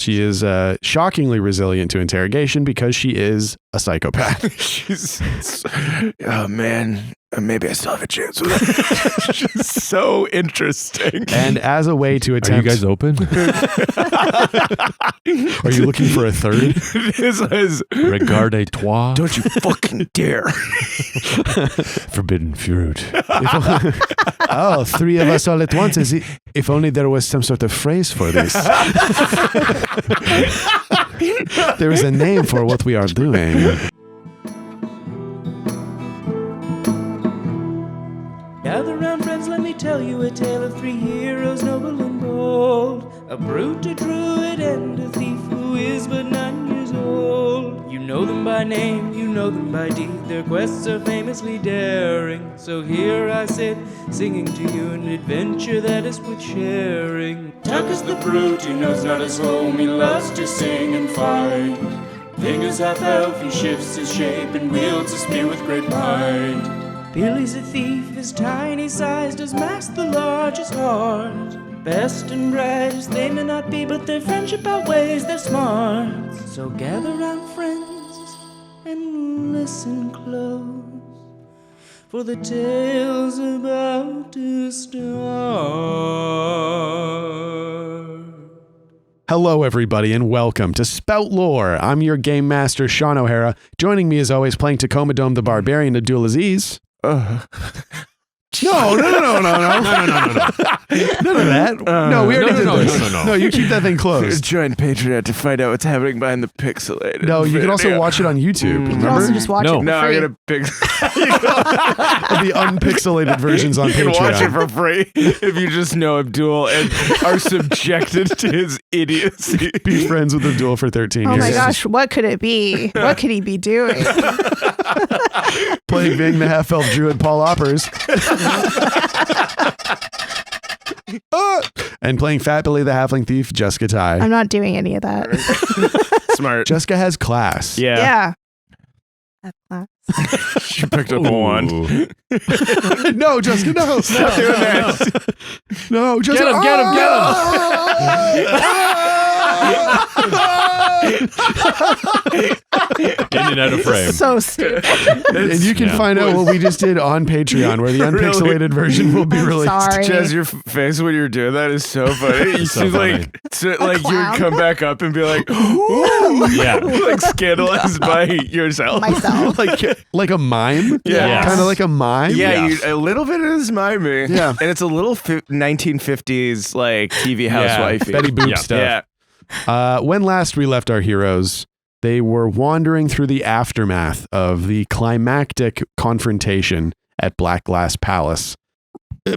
She is shockingly resilient to interrogation because she is a psychopath. Oh, man. Maybe I still have a chance with it. It's just so interesting. And as a way to Are attempt... you guys open? Are you looking for a third? This is... Regardez-toi. Don't you fucking dare. Forbidden fruit. Oh, three of us all at once. If only there was some sort of phrase for this. There is a name for what we are doing. Gather round, friends, let me tell you a tale of three heroes, noble and bold. A brute, a druid, and a thief who is but 9 years old. You know them by name, you know them by deed. Their quests are famously daring. So here I sit, singing to you an adventure that is worth sharing. Tuck is the brute, he knows not his home, he loves to sing and fight. Thing is half elf, he shifts his shape and wields a spear with great might. Billy's a thief, his tiny size does mask the largest heart. Best and brightest they may not be, but their friendship outweighs their smarts. So gather round, friends, and listen close, for the tale's about to start. Hello, everybody, and welcome to Spout Lore. I'm your game master, Sean O'Hara. Joining me, as always, playing Tacoma Dome the Barbarian, Abdulaziz. No. None of that. No, we already did this. No, you keep that thing closed. Join Patreon to find out what's happening behind the pixelated. No, you can also watch it on YouTube. You can Remember? also just watch it for No, free. I gotta The unpixelated versions on You can watch it Patreon. for free if you just know Abdul and are subjected to his idiocy. Be friends with Abdul for 13 Oh years. my gosh, what could it be? What could he be doing? Playing being the half-elf druid Paul Oppers. And playing Fat Billy the halfling thief Jessica Ty. I'm not doing any of that. Smart. Jessica has class. Yeah. Yeah. She picked up a wand. No, Jessica, no. Stop doing that. No, Jessica. Get him. Getting out of frame. So stupid. And you can find out what we just did on Patreon, where the unpixelated version will be I'm released. sorry. Jez, your face when you're doing that is so funny. You So seem funny. like you would clown. come back up and be like, ooh, Yeah. like scandalized by yourself. Myself. Like a mime? Yeah. Kind of like a mime? Yeah, a little bit is mimey. Yeah. And it's a little 1950s like TV housewifey. Betty Boop Yeah. stuff. Yeah. When last we left our heroes, they were wandering through the aftermath of the climactic confrontation at Black Glass Palace.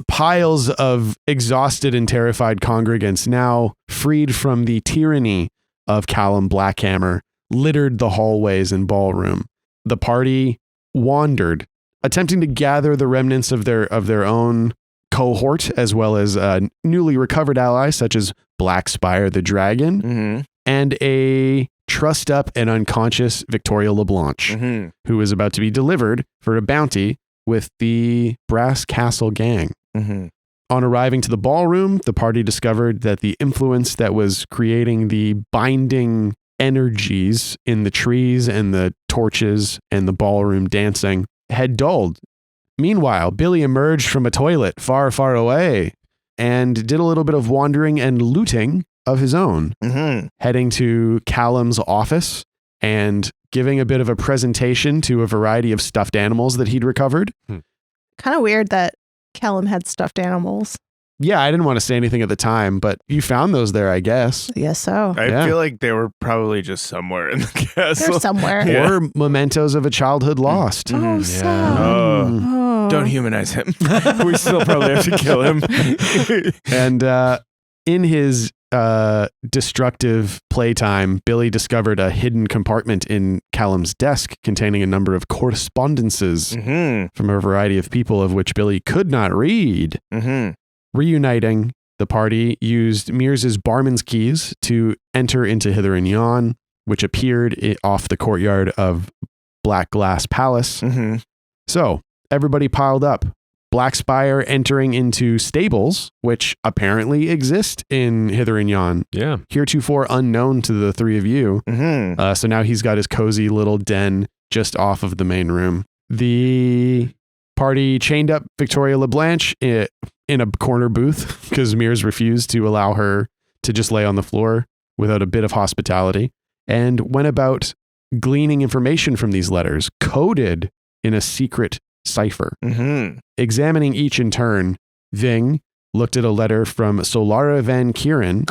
Piles of exhausted and terrified congregants, now freed from the tyranny of Callum Blackhammer, littered the hallways and ballroom. The party wandered, attempting to gather the remnants of their own cohort, as well as newly recovered allies such as Black Spire the Dragon, Mm-hmm. and a trussed up and unconscious Victoria Le Blanche, Mm-hmm. who is about to be delivered for a bounty with the Brass Castle gang. Mm-hmm. On arriving to the ballroom, the party discovered that the influence that was creating the binding energies in the trees and the torches and the ballroom dancing had dulled. Meanwhile, Billy emerged from a toilet far, far away and did a little bit of wandering and looting of his own, Mm-hmm. heading to Callum's office and giving a bit of a presentation to a variety of stuffed animals that he'd recovered. Kind of weird that Callum had stuffed animals. Yeah, I didn't want to say anything at the time, but you found those there, I guess. I guess so. I Yeah. feel like they were probably just somewhere in the castle. They're somewhere. Yeah. Or mementos of a childhood lost. Oh, Yeah. sad. Oh. Oh. Don't humanize him. We still probably have to kill him. And in his destructive playtime, Billy discovered a hidden compartment in Callum's desk containing a number of correspondences Mm-hmm. from a variety of people of which Billy could not read. Mm-hmm. Reuniting, the party used Mears's barman's keys to enter into Hither and Yon, which appeared off the courtyard of Black Glass Palace. Mm-hmm. So everybody piled up Blackspire entering into stables, which apparently exist in Hither and Yon, Yeah. heretofore unknown to the three of you. Mm-hmm. So now he's got his cozy little den just off of the main room. The party chained up Victoria Le Blanche in a corner booth because Mears refused to allow her to just lay on the floor without a bit of hospitality, and went about gleaning information from these letters coded in a secret cipher. Mm-hmm. Examining each in turn, Ving looked at a letter from Solara Van Kieran,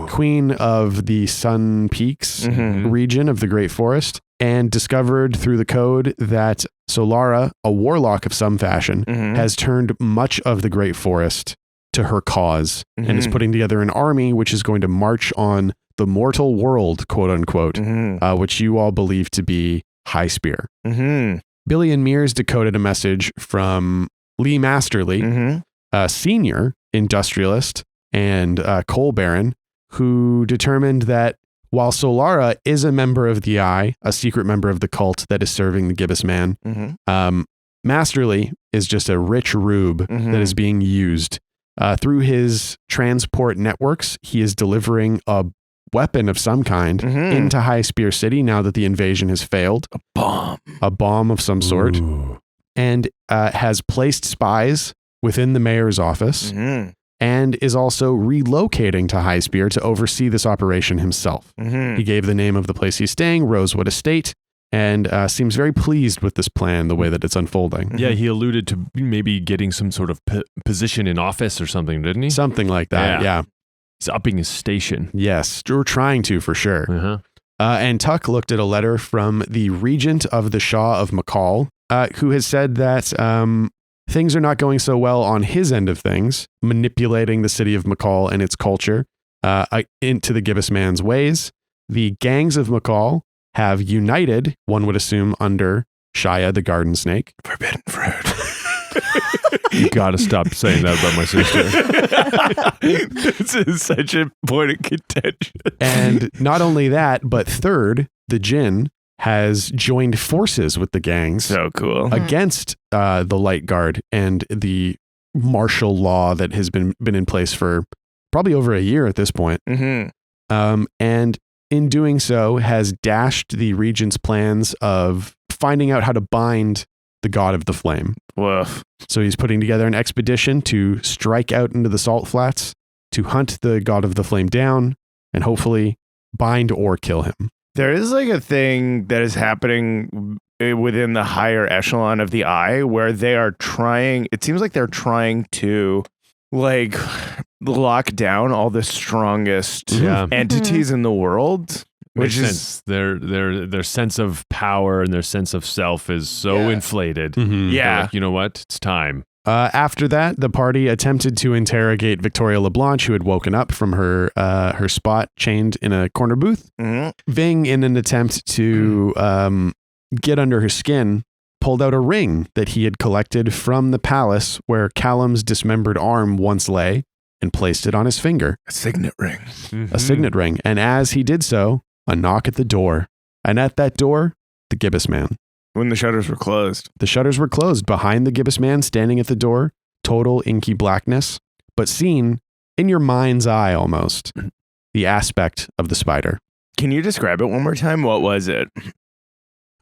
queen of the Sun Peaks Mm-hmm. region of the Great Forest, and discovered through the code that Solara, a warlock of some fashion, Mm-hmm. has turned much of the Great Forest to her cause and is Mhm. putting together an army which is going to march on the mortal world, quote unquote, Mm-hmm. which you all believe to be Highspear. Mm-hmm. Billy and Mears decoded a message from Lee Masterly, Mm-hmm. a senior industrialist and coal baron, who determined that while Solara is a member of the Eye, a secret member of the cult that is serving the Gibbus Man, Mm-hmm. Masterly is just a rich rube Mhm. that is being used. Through his transport networks, he is delivering a weapon of some kind Mhm. into Highspear City now that the invasion has failed. Bomb. A bomb of some sort. Ooh. And has placed spies within the mayor's office Mm-hmm. and is also relocating to Highspear to oversee this operation himself. Mm-hmm. He gave the name of the place he's staying, Rosewood Estate, and seems very pleased with this plan, the way that it's unfolding. Yeah, he alluded to maybe getting some sort of position in office or something, didn't he? Something like that, yeah. He's upping his station. Yes, we're trying to for sure. Uh-huh. And Tuck looked at a letter from the regent of the Shah of McCall, who has said that things are not going so well on his end of things, manipulating the city of McCall and its culture into the Gibbus Man's ways. The gangs of McCall have united, one would assume, under Shia the Garden Snake. Forbidden fruit. You gotta stop saying that about my sister. This is such a point of contention. And not only that, but third, the Jinn has joined forces with the gangs So cool. against the Light Guard and the martial law that has been in place for probably over a year at this point. Mm-hmm. And in doing so, has dashed the regent's plans of finding out how to bind the god of the flame. Woof. So he's putting together an expedition to strike out into the salt flats to hunt the god of the flame down and hopefully bind or kill him. There is like a thing that is happening within the higher echelon of the Eye where they are trying, it seems like they're trying to like lock down all the strongest Yeah. entities in the world. Makes Which sense. Their sense of power and their sense of self is so Yeah. inflated. Mhm. They're Yeah. like, you know what? It's time. After that, the party attempted to interrogate Victoria Le Blanche, who had woken up from her spot chained in a corner booth. Mhm. Ving, in an attempt to get under her skin, pulled out a ring that he had collected from the palace where Callum's dismembered arm once lay and placed it on his finger, A signet ring. a signet ring. And as he did so, a knock at the door. And at that door, the Gibbus Man. When the shutters were closed. The shutters were closed behind the Gibbus Man standing at the door, total inky blackness, but seen in your mind's eye almost, the aspect of the spider. Can you describe it one more time? What was it?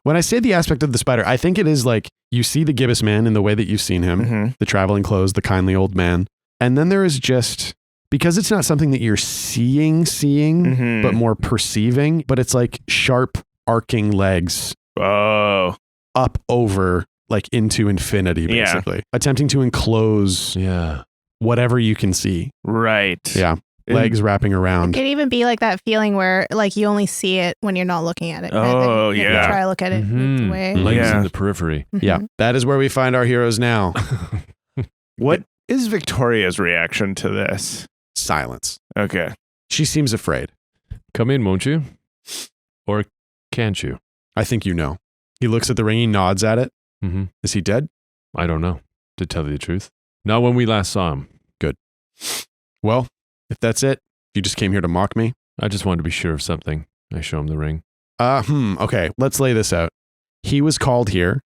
When I say the aspect of the spider, I think it is like you see the Gibbus Man in the way that you've seen him, Mm-hmm. the traveling clothes, the kindly old man. And then there is just, because it's not something that you're seeing, Mhm. but more perceiving, but it's like sharp arcing legs Oh. up over like into infinity, Yeah. basically. Attempting to enclose Yeah. whatever you can see. Right. Yeah. And- Legs wrapping around. It could even be like that feeling where like you only see it when you're not looking at it. kind of thing. Oh, You have to yeah. try to look at it Mhm. away. Mhm. Legs Yeah. in the periphery. Yeah. That is where we find our heroes now. What is Victoria's reaction to this? Silence. Okay. She seems afraid. Come in, won't you? Or can't you? I think you know. He looks at the ring, he nods at it. Mm-hmm. Is he dead? I don't know, to tell you the truth. Not when we last saw him. Well, if that's it, you just came here to mock me. I just wanted to be sure of something. I show him the ring. Okay, let's lay this out. He was called here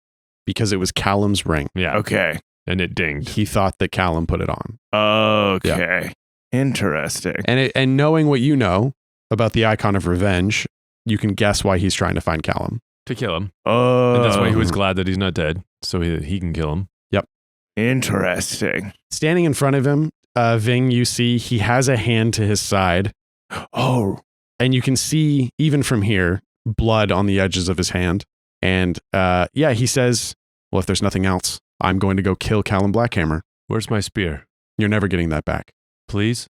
because it was Callum's ring. Yeah. Okay. And it dinged. He thought that Callum put it on. Okay. Interesting. And knowing what you know about the icon of revenge, you can guess why he's trying to find Callum. To kill him. Oh. And that's why he was glad that he's not dead. So he can kill him. Interesting. Standing in front of him, Ving, you see he has a hand to his side. Oh. And you can see, even from here, blood on the edges of his hand. And he says, well, if there's nothing else, I'm going to go kill Callum Blackhammer. Where's my spear? You're never getting that back. Please?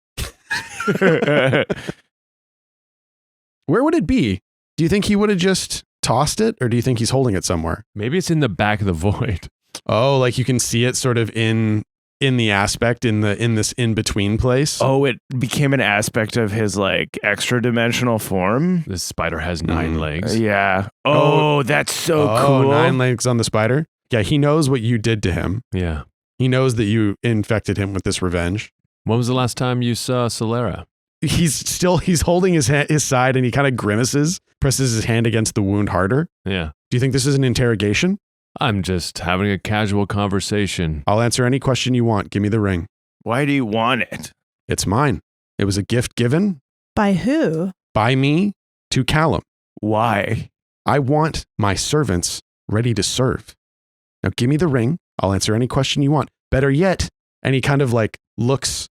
Where would it be? Do you think he would have just tossed it, or do you think he's holding it somewhere? Maybe it's in the back of the void. Oh, like you can see it sort of in the aspect, in this in-between place? Oh, it became an aspect of his like extra dimensional form. This spider has 9 legs. Yeah. Oh, that's so cool. 9 legs on the spider? Yeah, he knows what you did to him. Yeah. He knows that you infected him with this revenge. When was the last time you saw Solera? He's holding his side and he kind of grimaces, presses his hand against the wound harder. Yeah. Do you think this is an interrogation? I'm just having a casual conversation. I'll answer any question you want. Give me the ring. Why do you want it? It's mine. It was a gift given By who? by me to Callum. Why? I want my servants ready to serve. Now give me the ring. I'll answer any question you want. Better yet, and he kind of like looks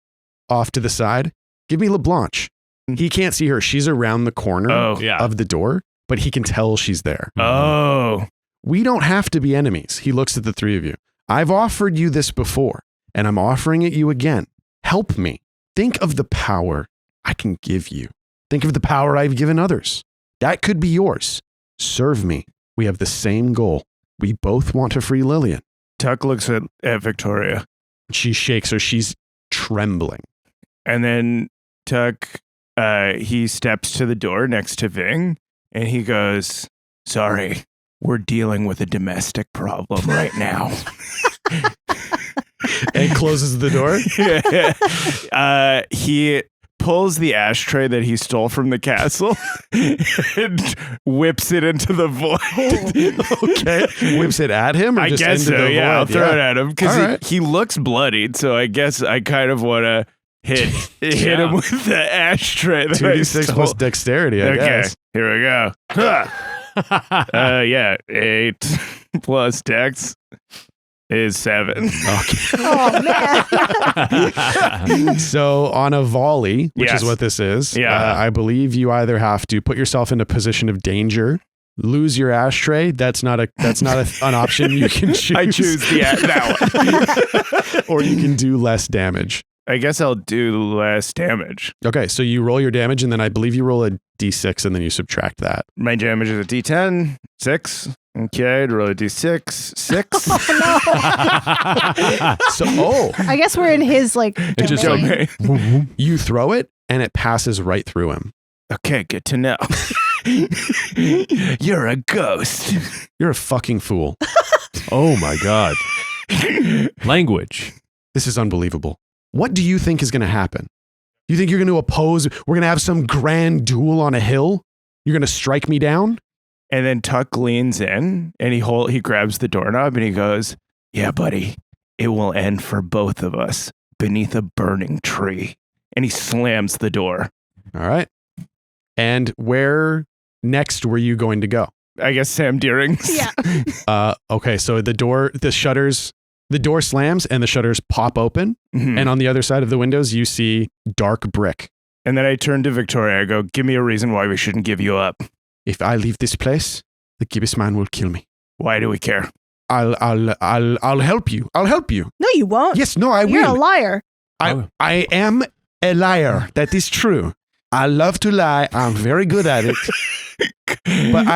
off to the side. Give me Le Blanche. He can't see her. She's around the corner of the door, but he can tell she's there. Oh. We don't have to be enemies. He looks at the three of you. I've offered you this before, and I'm offering it you again. Help me. Think of the power I can give you. Think of the power I've given others. That could be yours. Serve me. We have the same goal. We both want to free Lillian. Tuck looks at Victoria. She shakes her. She's trembling. And then Tuck, he steps to the door next to Ving, and he goes, sorry, we're dealing with a domestic problem right now. And closes the door. He pulls the ashtray that he stole from the castle and whips it into the void. Okay. Whips it at him? Or I just guess into so, the yeah. void? I'll throw it at him because Right. he looks bloodied, so I guess I kind of want to hit him with the ashtray. 2d6 plus dexterity, I guess. Here we go. 8 plus dex is 7. Okay. Oh, man. So on a volley, which Yes. is what this is, Yeah. I believe you either have to put yourself in a position of danger, lose your ashtray. That's not an option you can choose. I choose that one. Or you can do less damage. I guess I'll do less damage. Okay, so you roll your damage, and then I believe you roll a d6, and then you subtract that. My damage is a d10, 6. Okay, I'd roll a d6, 6. I guess we're in his like It just domain. You throw it, and it passes right through him. Okay, good to know. You're a ghost. You're a fucking fool. Oh my God. Language. This is unbelievable. What do you think is going to happen? You think you're going to oppose? We're going to have some grand duel on a hill? You're going to strike me down? And then Tuck leans in and he grabs the doorknob and he goes, yeah, buddy, it will end for both of us beneath a burning tree. And he slams the door. All right. And where next were you going to go? I guess Sam Deering's. Yeah. Okay, so the door slams and the shutters pop open. Mhm. And on the other side of the windows, you see dark brick. And then I turn to Victoria. I go, give me a reason why we shouldn't give you up. If I leave this place, the Gibbus Man will kill me. Why do we care? I'll help you. I'll help you. No, you won't. Yes, no, I You're a will. liar. I am a liar. That is true. I love to lie. I'm very good at it. But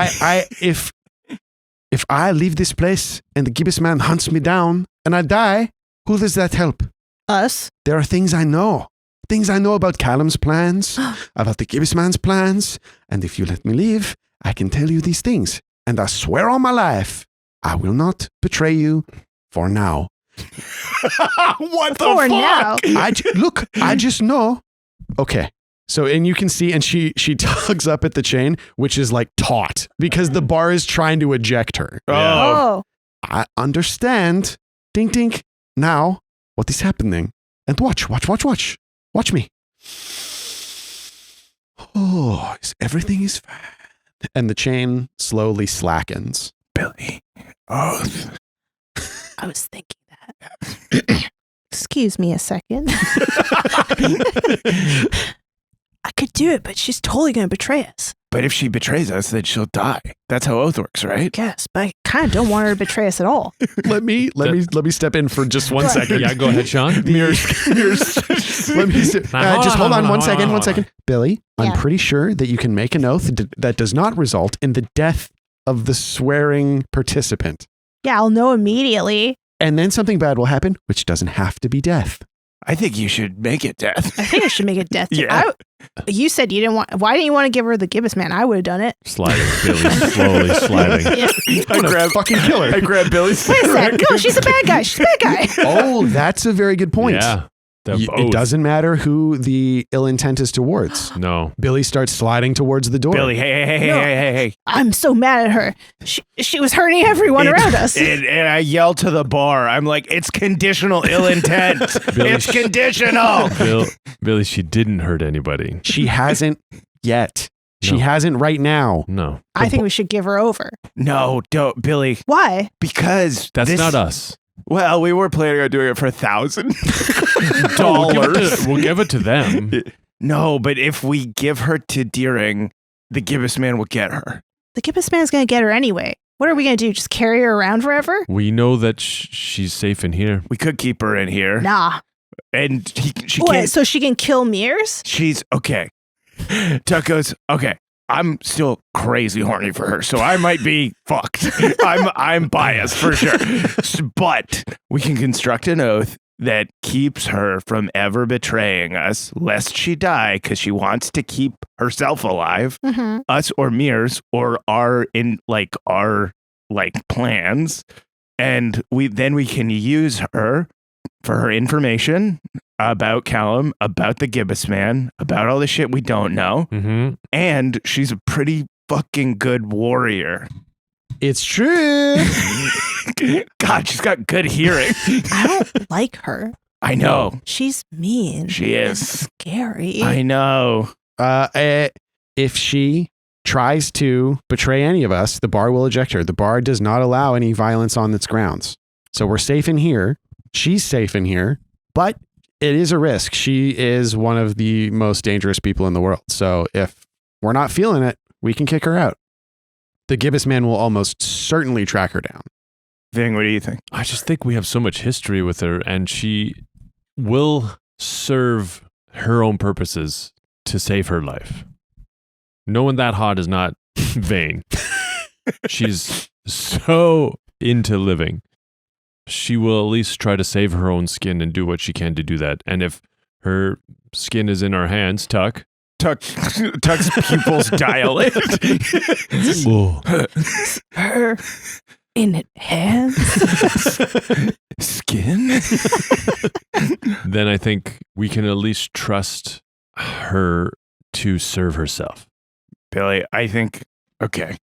if I leave this place and the Gibbus Man hunts me down and I die, who does that help? Us. There are things I know. Things I know about Callum's plans, about the Gibbus Man's plans. And if you let me leave, I can tell you these things. And I swear on my life, I will not betray you for now. What the For fuck? now. I just know. Okay. So, and you can see, and she tugs up at the chain, which is like taut because the bar is trying to eject her. Oh. Oh. I understand. Dink, dink. now what is happening? And watch me. Oh, everything is fine. And the chain slowly slackens. Billy. Oath. I was thinking that. Excuse me a second. I could do it, but she's totally going to betray us. But if she betrays us, then she'll die. That's how oath works, right? Yes, but I kind of don't want her to betray us at all. Let me step in for just 1 second. Yeah, go ahead, Sean. Mirrors. Let me just hold on 1 second. 1 second. Billy, I'm Yeah. pretty sure that you can make an oath that does not result in the death of the swearing participant. Yeah, I'll know immediately. And then something bad will happen, which doesn't have to be death. I think you should make it death. I think I should make it death. Yeah. You said you didn't want. Why didn't you want to give her the Gibbus Man? I would have done it. Sliding, Billy, slowly sliding. Yeah. I'm gonna fucking kill her. I grab Billy's. Wait a sec. No, she's a bad guy. She's a bad guy. Oh, that's a very good point. Yeah. It oath. doesn't matter who the ill intent is towards. No. Billy starts sliding towards the door. Billy, hey. I'm so mad at her. She was hurting everyone around us. And I yell to the bar. I'm like, it's conditional ill intent. Billy, It's conditional. Billy, she didn't hurt anybody. She hasn't yet. She No. hasn't right now. No. I think we should give her over. No, don't, Billy. Why? Because That's this, not us. Well, we were planning on doing it for $1,000. We'll give it to them. No, but if we give her to Deering, the Gibbus Man will get her. The Gibbus Man's going to get her anyway. What are we going to do? Just carry her around forever? We know that she's safe in here. We could keep her in here. Nah. And she Wait, can't. so she can kill Mears? She's okay. Tuck goes, okay. I'm still crazy horny for her, so I might be fucked. I'm biased for sure. But we can construct an oath that keeps her from ever betraying us, lest she die, because she wants to keep herself alive, Mm-hmm. us or Mears, or our plans. And we can use her for her information about Callum, about the Gibbus Man, about all the shit we don't know. Mm-hmm. And she's a pretty fucking good warrior. It's true. God, she's got good hearing. I don't like her. I know. She's mean. She is. Scary. I know. If she tries to betray any of us, the bar will eject her. The bar does not allow any violence on its grounds. So we're safe in here. She's safe in here, but it is a risk. She is one of the most dangerous people in the world. So if we're not feeling it, we can kick her out. The Gibbus Man will almost certainly track her down. Ving, what do you think? I just think we have so much history with her, and she will serve her own purposes to save her life. No one that hot is not vain. She's so into living. She will at least try to save her own skin and do what she can to do that. And if her skin is in our hands, Tuck's pupils dilate. Her in hands. Skin? Then I think we can at least trust her to serve herself. Billy, I think, okay.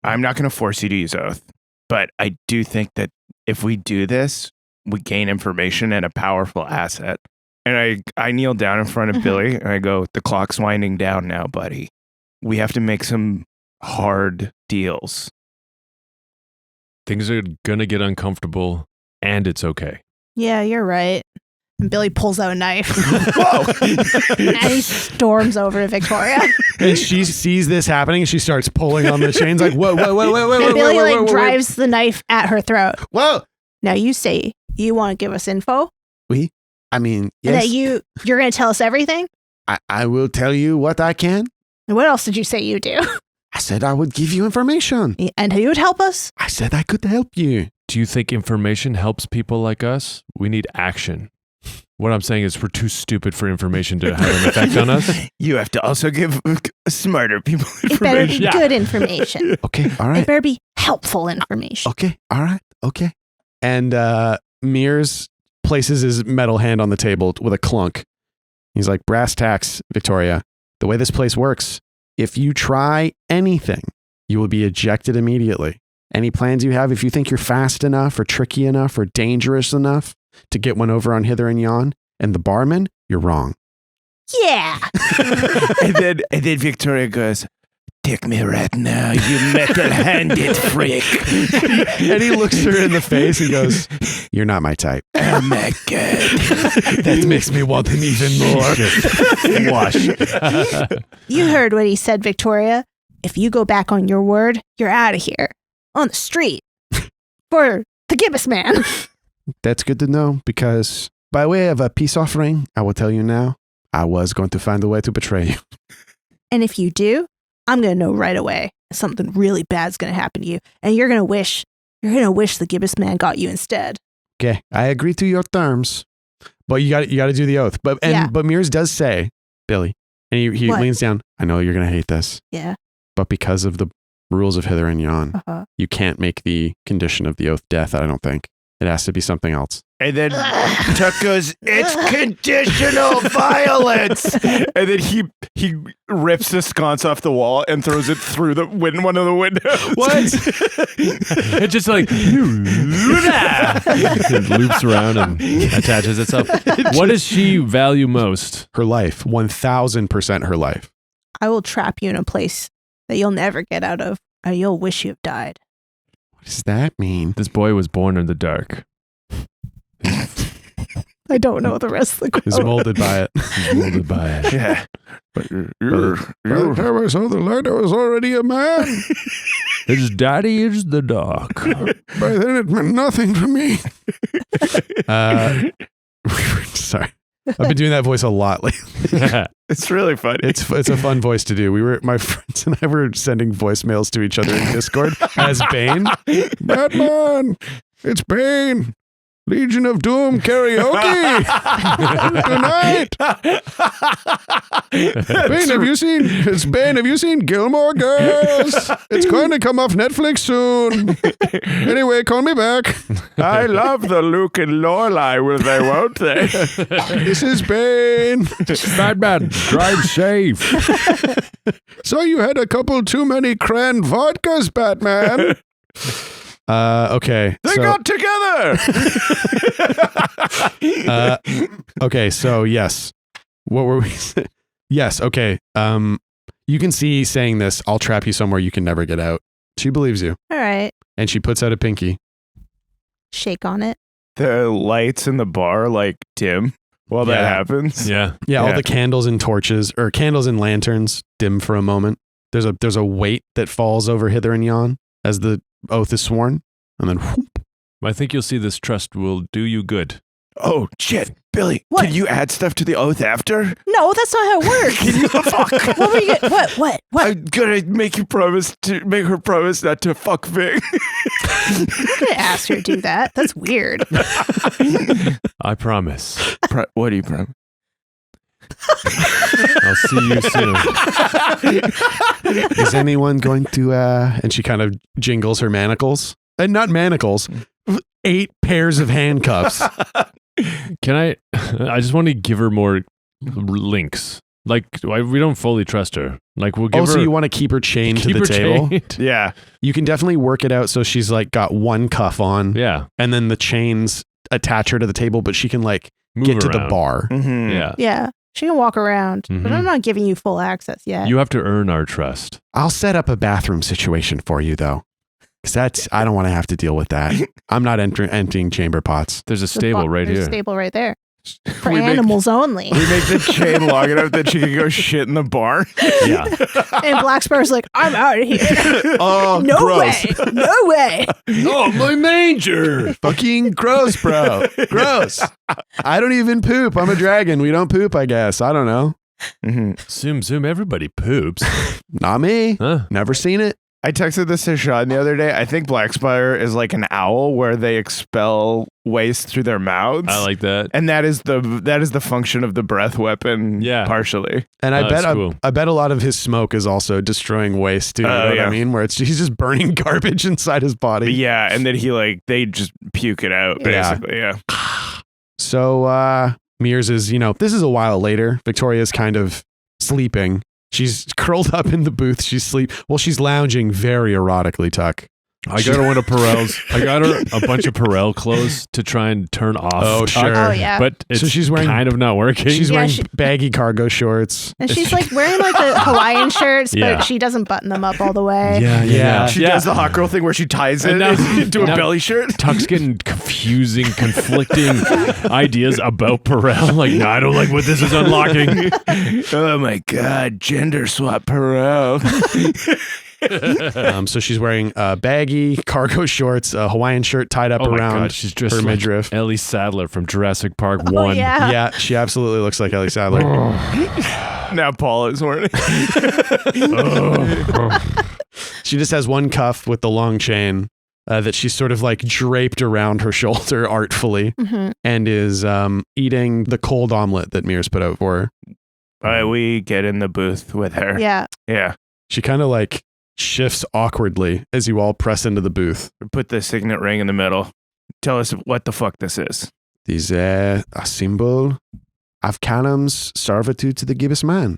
I'm not going to force you to use oath, but I do think that if we do this, we gain information and a powerful asset. And I kneel down in front of Billy and I go, the clock's winding down now, buddy. We have to make some hard deals. Things are going to get uncomfortable, and it's okay. Yeah, you're right. And Billy pulls out a knife. Whoa! And he storms over to Victoria. And she sees this happening and she starts pulling on the chains like, whoa. And Billy drives the knife at her throat. Whoa. Now you say you want to give us info? I mean, And yes, that you're going to tell us everything? I will tell you what I can. And what else did you say you do? I said I would give you information. And who would help us? I said I could help you. Do you think information helps people like us? We need action. What I'm saying is we're too stupid for information to have an effect on us. You have to also give smarter people It better be information. good information. Okay, all It right. better be helpful information. Okay, all right, okay. And Mears places his metal hand on the table with a clunk. He's like, brass tacks, Victoria. The way this place works, if you try anything, you will be ejected immediately. any plans you have, if you think you're fast enough or tricky enough or dangerous enough to get one over on Hither and Yon and the barman, you're wrong. Yeah. and then Victoria goes, "Take me right now, you metal-handed freak." And he looks her in the face and goes, "You're not my type." Oh my god. That makes me want him even more. Wash. You heard what he said, Victoria. If you go back on your word, you're out of here. On the street. For the Gibbus Man. That's good to know, because by way of a peace offering, I will tell you now, I was going to find a way to betray you. And if you do, I'm going to know right away something really bad's going to happen to you. And you're going to wish the Gibbus Man got you instead. Okay, I agree to your terms, but you got to do the oath. But Mears does say, Billy, and he What? leans down. I know you're going to hate this, Yeah. but because of the rules of Hither and Yon, Uh-huh. you can't make the condition of the oath death. I don't think it has to be something else. And then Tuck goes, "It's conditional violence." And then he rips the sconce off the wall and throws it through one of the windows. What? It just like it loops around and attaches itself. What does she value most? Her life, 1,000% her life. I will trap you in a place that you'll never get out of, or you'll wish you've died. What does that mean? This boy was born in the dark. I don't know the rest of the quote. Is molded by it. He's molded by it. Yeah. But you're By the time I saw the light, I was already a man. His daddy is the dark. By then, it meant nothing to me. Sorry. I've been doing that voice a lot lately. It's really funny. It's a fun voice to do. My friends and I were sending voicemails to each other in Discord as Bane. Batman, it's Bane. Legion of Doom karaoke tonight. Bane, have you seen? It's Bane. Have you seen Gilmore Girls? It's going to come off Netflix soon. Anyway, call me back. I love the Luke and Lorelai, will they, won't they? This is Bane. Batman, drive safe. So you had a couple too many cran vodkas, Batman. Okay. They got together. Okay, so yes. What were we saying? Yes, okay. You can see saying this, "I'll trap you somewhere you can never get out." She believes you. All right. And she puts out a pinky. Shake on it. The lights in the bar like dim while that Yeah. happens. Yeah. Yeah, all Yeah. the candles and torches, or candles and lanterns, dim for a moment. There's a weight that falls over Hither and Yon as the oath is sworn, and then whoop. I think you'll see this trust will do you good. Oh shit, Billy! What? Can you add stuff to the oath after? No, that's not how it works. Can you fuck? What were you get? What? I'm gonna make her promise not to fuck Vic. I'm gonna ask her to do that. That's weird. I promise. What do you promise? I'll see you soon. Is anyone going to and she kind of jingles her manacles. And not manacles, 8 pairs of handcuffs. Can I just want to give her more links. Like, we don't fully trust her. Like, we'll give Also, her. you want to keep her chained to keep the her table. chained. Yeah. You can definitely work it out so she's like got one cuff on, Yeah. and then the chains attach her to the table, but she can like Move get to the around. bar. Mm-hmm. Yeah. Yeah, she can walk around, but Mhm. I'm not giving you full access yet. You have to earn our trust. I'll set up a bathroom situation for you though, because I don't want to have to deal with that. I'm not emptying chamber pots. There's a There's stable right there's here. a stable right there for We make- animals only. We make the chain long enough that she can go shit in the barn. Yeah. And Black Sparrow's like, I'm out of here. Oh, No gross. way. No way. Oh, my manger. Fucking gross, bro. Gross. I don't even poop. I'm a dragon. We don't poop, I guess. I don't know. Mm-hmm. Zoom, everybody poops. Not me. Huh? Never seen it. I texted this to Sean the other day. I think Blackspire is like an owl where they expel waste through their mouths. I like that. and that is the function of the breath weapon. Yeah. Partially. And I That's bet cool. I bet a lot of his smoke is also destroying waste too. You know what yeah. I mean? Where he's just burning garbage inside his body. Yeah, and then they just puke it out Yeah. basically. Yeah. So Mears is, this is a while later. Victoria's kind of sleeping. She's curled up in the booth. She's lounging very erotically, Tuck. I got her one of Perel's. I got her a bunch of Perel clothes to try and turn off. Oh, sure. Oh, yeah. But it's So she's wearing- kind of not working. She's Yeah, wearing she- baggy cargo shorts. And she's like wearing like the Hawaiian shirts, Yeah. but she doesn't button them up all the way. Yeah. She does the hot girl thing where she ties it And now- into a now- belly shirt. Tuck's getting confusing, conflicting ideas about Perel. Like, no, I don't like what this is unlocking. Oh my god, gender swap Perot. So she's wearing baggy cargo shorts, a Hawaiian shirt tied up Oh my around God, she's dressed her like midriff. Ellie Sadler from Jurassic Park 1. Oh, yeah. Yeah, she absolutely looks like Ellie Sadler. Now Paul is horny. She just has one cuff with the long chain that she's sort of like draped around her shoulder artfully Mhm. and is eating the cold omelet that Mears put out for her. All right, we get in the booth with her. Yeah. Yeah. She kind of like shifts awkwardly as you all press into the booth. Put the signet ring in the middle. Tell us what the fuck this is. This is a symbol of Callum's servitude to the Gibbus Man.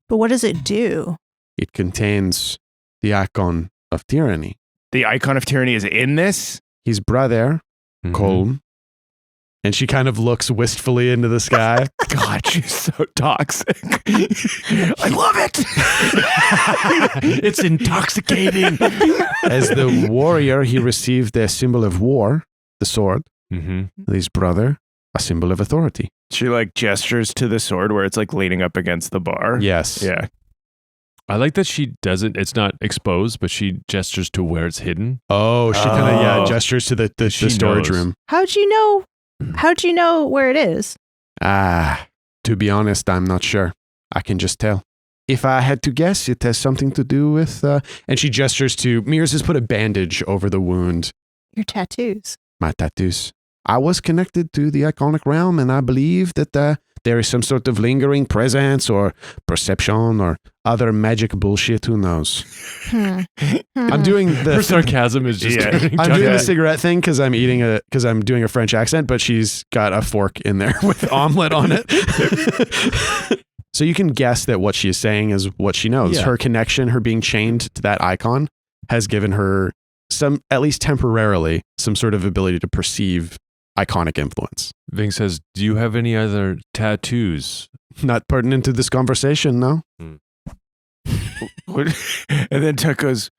But what does it do? It contains the icon of tyranny. The icon of tyranny is in this? His brother, Mhm. Colm, and she kind of looks wistfully into the sky. God, she's so toxic. I love it. It's intoxicating. As the warrior, he received the symbol of war, the sword. Mm-hmm. His brother, a symbol of authority. She like gestures to the sword where it's like leaning up against the bar. Yes. Yeah. I like that she doesn't, it's not exposed, but she gestures to where it's hidden. Oh, she kind of Oh. gestures to the She storage knows. room. How'd you know? How'd you know where it is? To be honest, I'm not sure. I can just tell. If I had to guess, it has something to do with. And she gestures to Mears has put a bandage over the wound. Your tattoos. My tattoos. I was connected to the iconic realm, and I believe that there is some sort of lingering presence or perception or other magic bullshit. Who knows? I'm doing Her the. sarcasm is just Yeah. turning I'm doing Yeah. the cigarette thing because I'm doing a French accent, but she's got a fork in there with omelet on it. So you can guess that what she is saying is what she knows. Yeah. Her connection, her being chained to that icon, has given her some, at least temporarily, some sort of ability to perceive iconic influence. Ving says, do you have any other tattoos? Not pertinent to this conversation, no? What? And then Tuck goes,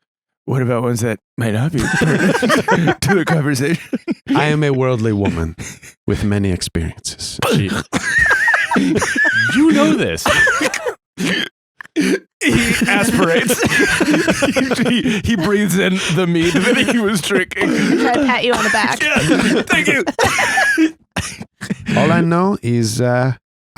what about ones that might not be pertinent to the conversation? I am a worldly woman with many experiences. She, You know this. He aspirates. he breathes in the mead that he was drinking. Try to pat you on the back. Yeah, thank you. all I know is I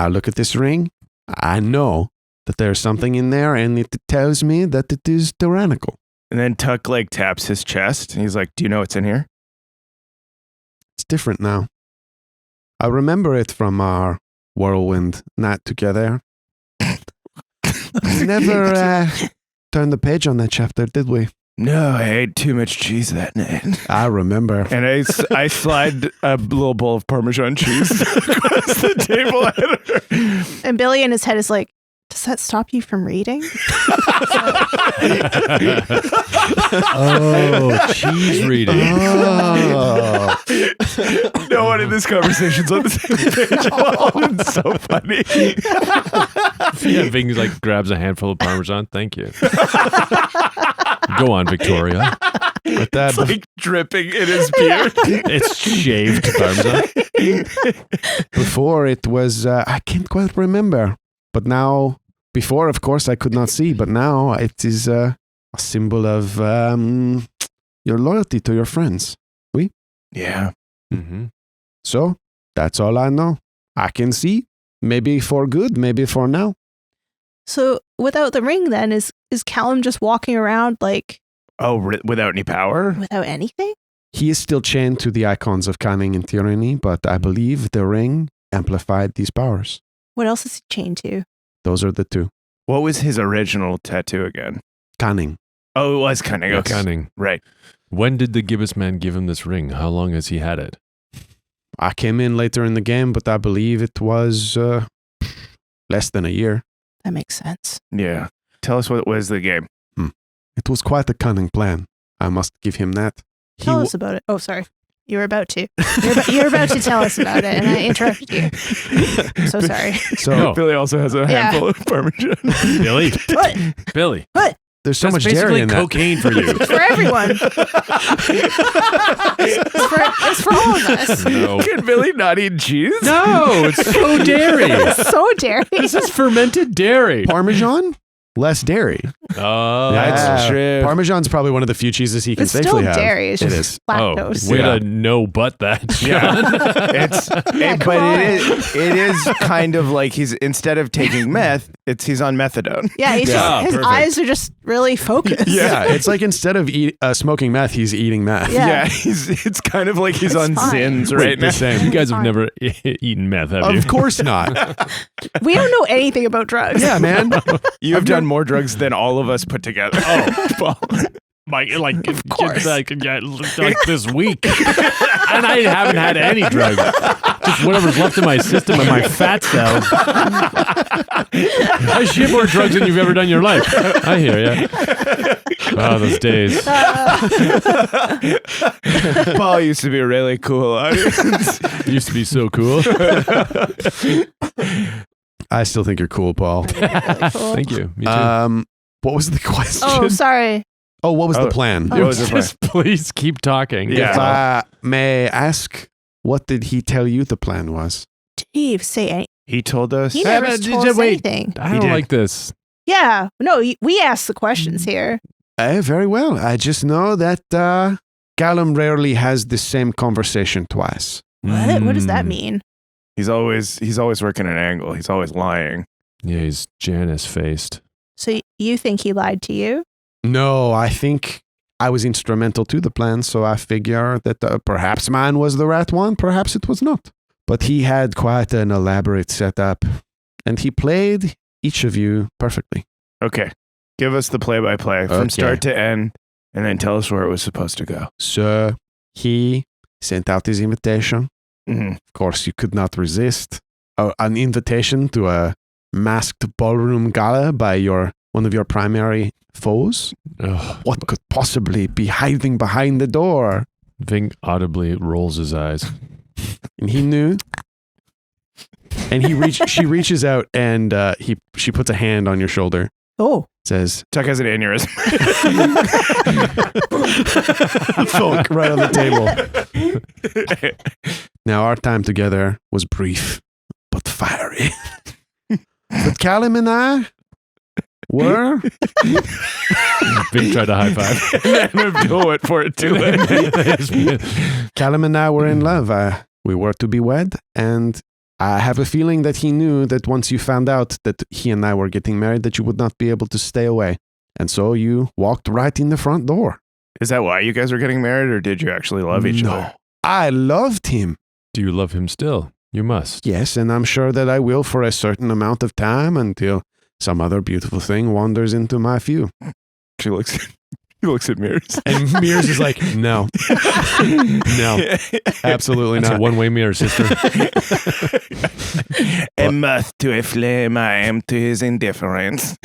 look at this ring. I know that there's something in there, and it tells me that it is tyrannical. And then Tuck like taps his chest. And he's like, do you know what's in here? It's different now. I remember it from our whirlwind night together. We never turned the page on that chapter, did we? No, I ate too much cheese that night. I remember. And I slide a little bowl of Parmesan cheese across the table at her. And Billy in his head is like, does that stop you from reading? Oh, cheese reading. Oh. No one in this conversation's on the same page at all. It's so funny. Yeah, Ving like grabs a handful of Parmesan. Thank you. Go on, Victoria. But that, It's like dripping in his beard. It's shaved Parmesan. before it was, I can't quite remember. But now, before, of course, I could not see. But now it is a symbol of your loyalty to your friends. Yeah. Mm-hmm. So that's all I know. I can see. Maybe for good, maybe for now. So without the ring, then is Callum just walking around like Oh, without any power? without anything? He is still chained to the icons of cunning and tyranny, but I believe the ring amplified these powers. What else is he chained to? Those are the two. What was his original tattoo again? Cunning. Oh, it was cunning. Yeah, Okay. cunning. Right. When did the Gibbus Man give him this ring? How long has he had it? I came in later in the game, but I believe it was less than a year. That makes sense. Yeah. Tell us what was the game. It was quite a cunning plan. I must give him that. Tell us about it. Oh, sorry. You were about to. You're about to tell us about it, and I interrupted you. I'm so sorry. So No. Billy also has a handful of Parmesan. Billy. What? Billy. there's so That's much dairy basically in that. cocaine for you. It's for everyone. It's for all of us. No. Can Billy not eat cheese? No, it's so dairy. It's so dairy. This is fermented dairy. Parmesan, less dairy. Oh, That's true. Parmesan's probably one of the few cheeses he can It's safely still have. dairy. It's It just is. lactose. way Yeah. to know but that. Yeah. John. It is kind of like he's, instead of taking meth, he's on methadone. Yeah, he's Yeah, his perfect. eyes are just really focused. Yeah, it's like instead of smoking meth, he's eating meth. Yeah. It's kind of like he's It's on fine. Zins right the now. same. You guys have Fine. never eaten meth, have you? Of course not. We don't know anything about drugs. Yeah, man. You have done more drugs than all of us put together. Oh, Paul. like course. like this week, and I haven't had any drugs. Just whatever's left in my system and my fat cells. I shit more drugs than you've ever done in your life. I hear ya. Oh, those days. Paul used to be a really cool audience. Used to be so cool. I still think you're cool, Paul. Thank you. Me too. What was the question? Oh, sorry. Oh, what was Oh, the plan? what was the plan? Just please keep talking. Yeah. If I may ask, what did he tell you the plan was? Did he even say anything? He told us. He never told us wait. anything. I He don't did. like this. Yeah. No, we asked the questions here. Very well. I just know that Callum rarely has the same conversation twice. What does that Mm. mean? He's always working an angle. He's always lying. Yeah, he's Janice faced. So you think he lied to you? No, I think I was instrumental to the plan, so I figure that perhaps mine was the right one, perhaps it was not. But he had quite an elaborate setup, and he played each of you perfectly. Okay. Give us the play-by-play from Okay. start to end, and then tell us where it was supposed to go. So he sent out his invitation. Mm-hmm. Of course, you could not resist an invitation to a masked ballroom gala by one of your primary foes. Ugh. What could possibly be hiding behind the door? Ving audibly rolls his eyes. And he knew. And she reaches out and she puts a hand on your shoulder. Oh. Says, Chuck has an aneurysm. "Thunk," right on the table. Now our time together was brief, but fiery. But Callum and I were Ving tried to high five. And Abdul went for it too. Callum and I were in love. We were to be wed, and I have a feeling that he knew that once you found out that he and I were getting married, that you would not be able to stay away. And so you walked right in the front door. Is that why you guys were getting married, or did you actually love each No. other? I loved him. Do you love him still? You must. Yes, and I'm sure that I will for a certain amount of time until some other beautiful thing wanders into my view. He looks at Mears. And Mears is like, no. No, absolutely It's a not. one-way mirror, sister. A moth to a flame, I am to his indifference.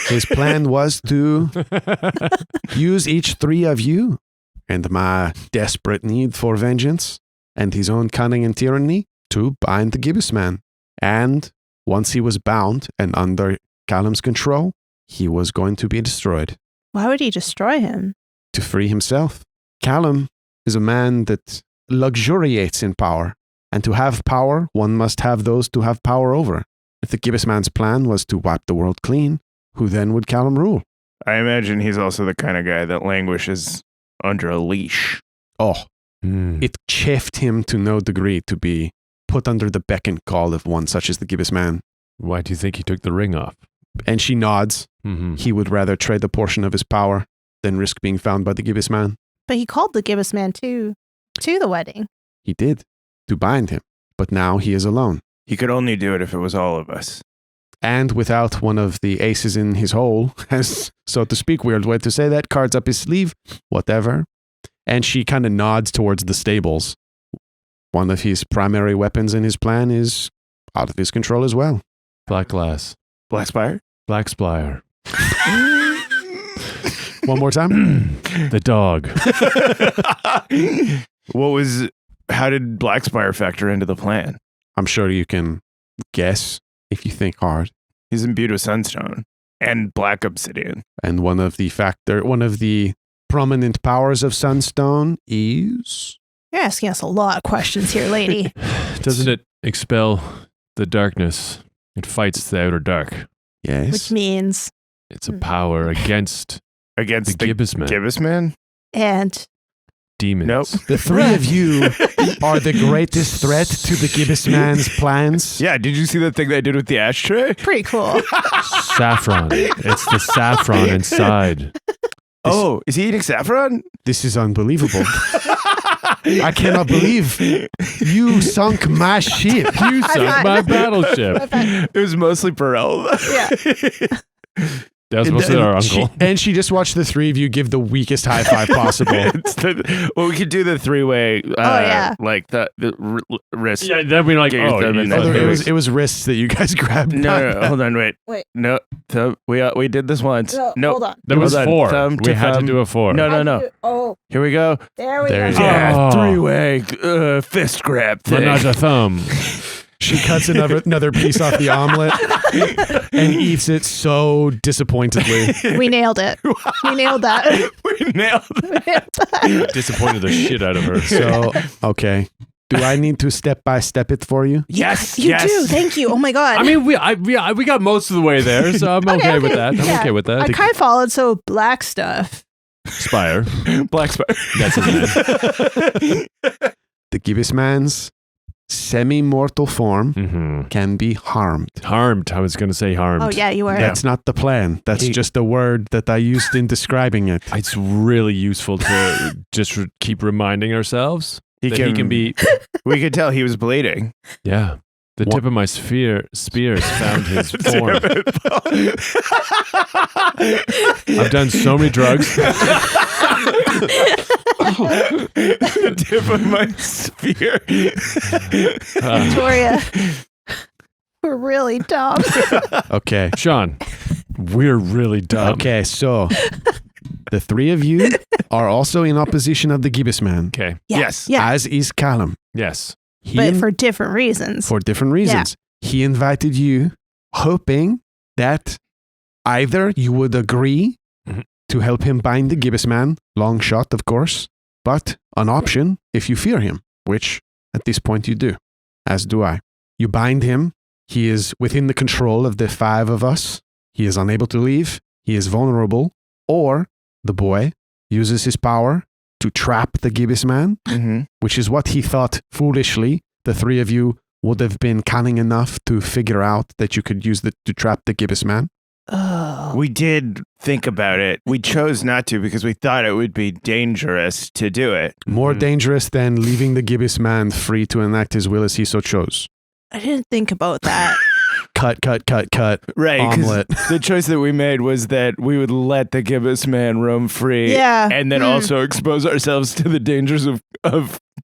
His plan was to use each three of you and my desperate need for vengeance and his own cunning and tyranny to bind the Gibbus Man. And once he was bound and under Callum's control, he was going to be destroyed Why would he destroy him? to free himself. Callum is a man that luxuriates in power, and to have power, one must have those to have power over. If the Gibbus Man's plan was to wipe the world clean, who then would Callum rule? I imagine he's also the kind of guy that languishes under a leash. Oh, Mm. it chafed him to no degree to be put under the beck and call of one such as the Gibbus Man. Why do you think he took the ring off? And she nods. Mm-hmm. He would rather trade a portion of his power than risk being found by the Gibbus Man. But he called the Gibbous Man to the wedding. He did, to bind him. But now he is alone. He could only do it if it was all of us. And without one of the aces in his hole, as so to speak, weird way to say that, cards up his sleeve, whatever. And she kind of nods towards the stables. One of his primary weapons in his plan is out of his control as well. Black glass. Black Spire? Black splire. One more time. The dog. How did Blackspire factor into the plan? I'm sure you can guess if you think hard. He's imbued with sunstone and black obsidian. And one of the prominent powers of Sunstone is... You're asking us a lot of questions here, lady. Doesn't it expel the darkness? It fights the outer dark. Yes. Which means... It's a power against the Gibbus Man. Gibbus Man? And... Demons. Nope. The three of you are the greatest threat to the Gibbus Man's plans. Yeah, did you see that thing that I did with the ashtray? Pretty cool. Saffron. It's the saffron inside. Is he eating saffron? This is unbelievable. I cannot believe you sunk my ship. You sunk my battleship. It was mostly Burrell. Yeah. That was mostly our uncle. And she just watched the three of you give the weakest high five possible. We could do the three-way. Yeah. Like the wrist. Yeah, then we're like, It was wrists that you guys grabbed. No, hold on, wait. No, we did this once. No, hold on. That was Hold on. 4. Thumb We to had to thumb. do a 4. No. Oh, Here we go. there we There go. you go. Yeah, Oh. three-way fist grab thing. Another thumb. She cuts another piece off the omelet and eats it so disappointedly. We nailed it. We nailed that. We nailed it. Disappointed the shit out of her. So, okay. Do I need to step by step it for you? Yes, You do. Thank you. Oh my God. I mean, we got most of the way there, so I'm okay with that. I'm okay with that. I kind of followed, so black stuff. Spire. Black Spire. That's his name. The Gibbus Man's semi-mortal form Mm-hmm. can be harmed. Harmed. I was going to say harmed. Oh, yeah, you were. That's not the plan. That's just a word that I used in describing it. It's really useful to just keep reminding ourselves that he can be. We could tell he was bleeding. Yeah. The tip of my spears found his form. I've done so many drugs. The tip of my spear. Victoria. We're really dumb. Okay. Sean, we're really dumb. Okay, so the three of you are also in opposition of the Gibbus Man, Okay. Yeah. Yes. Yeah. as is Callum. Yes. But for different reasons. for different reasons. He invited you hoping that either you would agree Mhm. to help him bind the Gibbus Man, long shot, of course, but an option if you fear him, which at this point you do, as do I. You bind him. He is within the control of the 5 of us. He is unable to leave. He is vulnerable. Or the boy uses his power to trap the Gibbus Man, Mm-hmm. which is what he thought foolishly the 3 of you would have been cunning enough to figure out that you could use to trap the Gibbus Man. Oh. We did think about it. We chose not to because we thought it would be dangerous to do it. More dangerous than leaving the Gibbus Man free to enact his will as he so chose. I didn't think about that. Cut. Right. 'Cause Omelet. the choice that we made was that we would let the Gibbous Man roam free. Yeah. And then also expose ourselves to the dangers of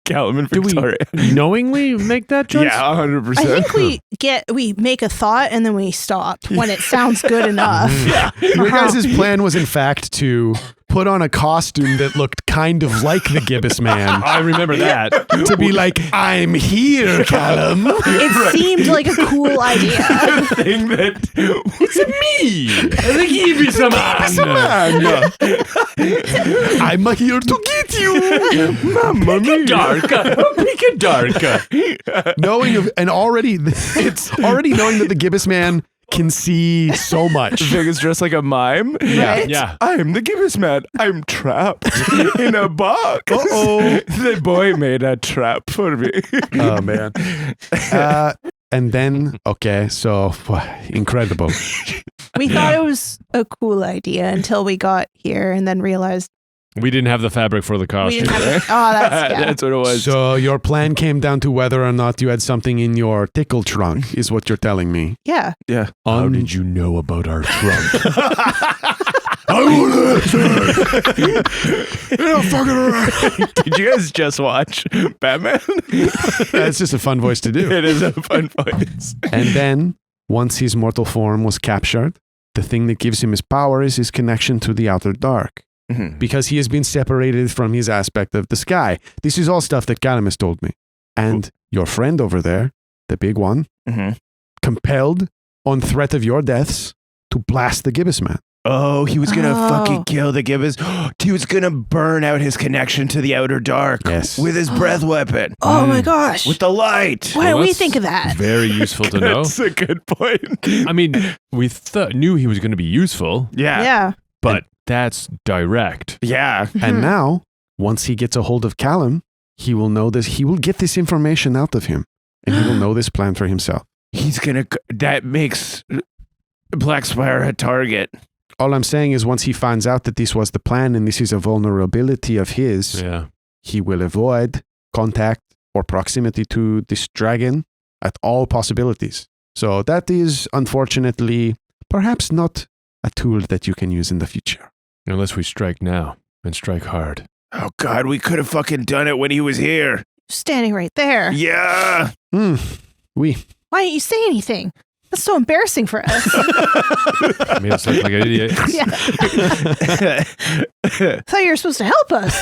Callum and Do we Victoria. knowingly make that choice? Yeah, 100%. I think we make a thought and then we stop when it sounds good enough. Yeah. Your guys' plan was in fact to put on a costume that looked kind of like the Gibbous Man. I remember that. To be like, I'm here, Callum. It seemed like a cool idea. The thing that It's me, the Gibbus Man. I'm here to get you. Mamma mia. Dark. Knowing already knowing that the Gibbous Man can see so much. Vic is dressed like a mime. Right? Yeah. I'm the Gibbous Man. I'm trapped in a box. Uh-oh. The boy made a trap for me. Oh man. And then so incredible. We thought it was a cool idea until we got here and then realized We didn't have the fabric for the we costume. didn't have it. Oh, That's what it was. So your plan came down to whether or not you had something in your tickle trunk, is what you're telling me. yeah. Yeah. How did you know about our trunk? I want to You're not fucking around. Did you guys just watch Batman? That's just a fun voice to do. It is a fun voice. And then, once his mortal form was captured, the thing that gives him his power is his connection to the outer dark. because he has been separated from his aspect of the sky. This is all stuff that Callum has told me. And your friend over there, the big one, compelled on threat of your deaths to blast the Gibbus Man. Oh, he was gonna fucking kill the Gibbous. He was gonna burn out his connection to the outer dark with his breath weapon. Oh my gosh. With the light. Why don't we think of that? Very useful to know. That's a good point. I mean, we knew he was going to be useful, Yeah. but that's direct. Yeah. And now, once he gets a hold of Callum, he will know this. He will get this information out of him, and he will know this plan for himself. He's gonna. That makes Black Spire a target. All I'm saying is once he finds out that this was the plan and this is a vulnerability of his, he will avoid contact or proximity to this dragon at all possibilities. So that is, unfortunately, perhaps not a tool that you can use in the future. Unless we strike now and strike hard. Oh, God, we could have fucking done it when he was here. Standing right there. Yeah. Why didn't you say anything? That's so embarrassing for us. I mean, it's like an idiot. I thought you were supposed to help us.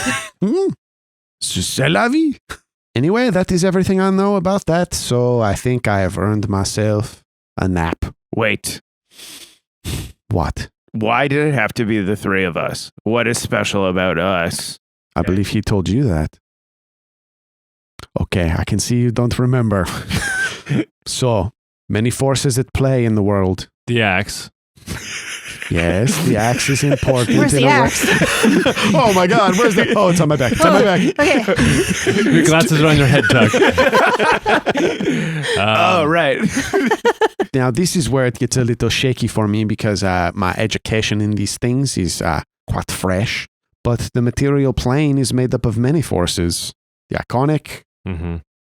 C'est la vie. Anyway, that is everything I know about that, so I think I have earned myself a nap. Wait. What? Why did it have to be the three of us? What is special about us? I believe he told you that. Okay, I can see you don't remember. So, many forces at play in the world. The axe. Yes, the axe is important. Where's the axe? Oh my God, where's the... Oh, it's on my back. It's on my back. Okay. Your glasses are on your head, Tuck. Oh, right. Now, this is where it gets a little shaky for me because my education in these things is quite fresh. But the material plane is made up of many forces. The iconic,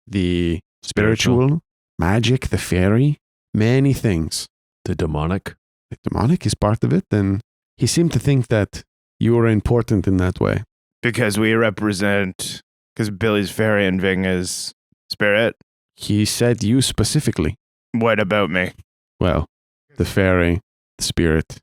the spiritual, magic, the fairy, many things. The demonic. The demonic is part of it, and he seemed to think that you are important in that way. Because we represent... Because Billy's fairy and Ving is spirit. He said you specifically. What about me? Well, the fairy, the spirit.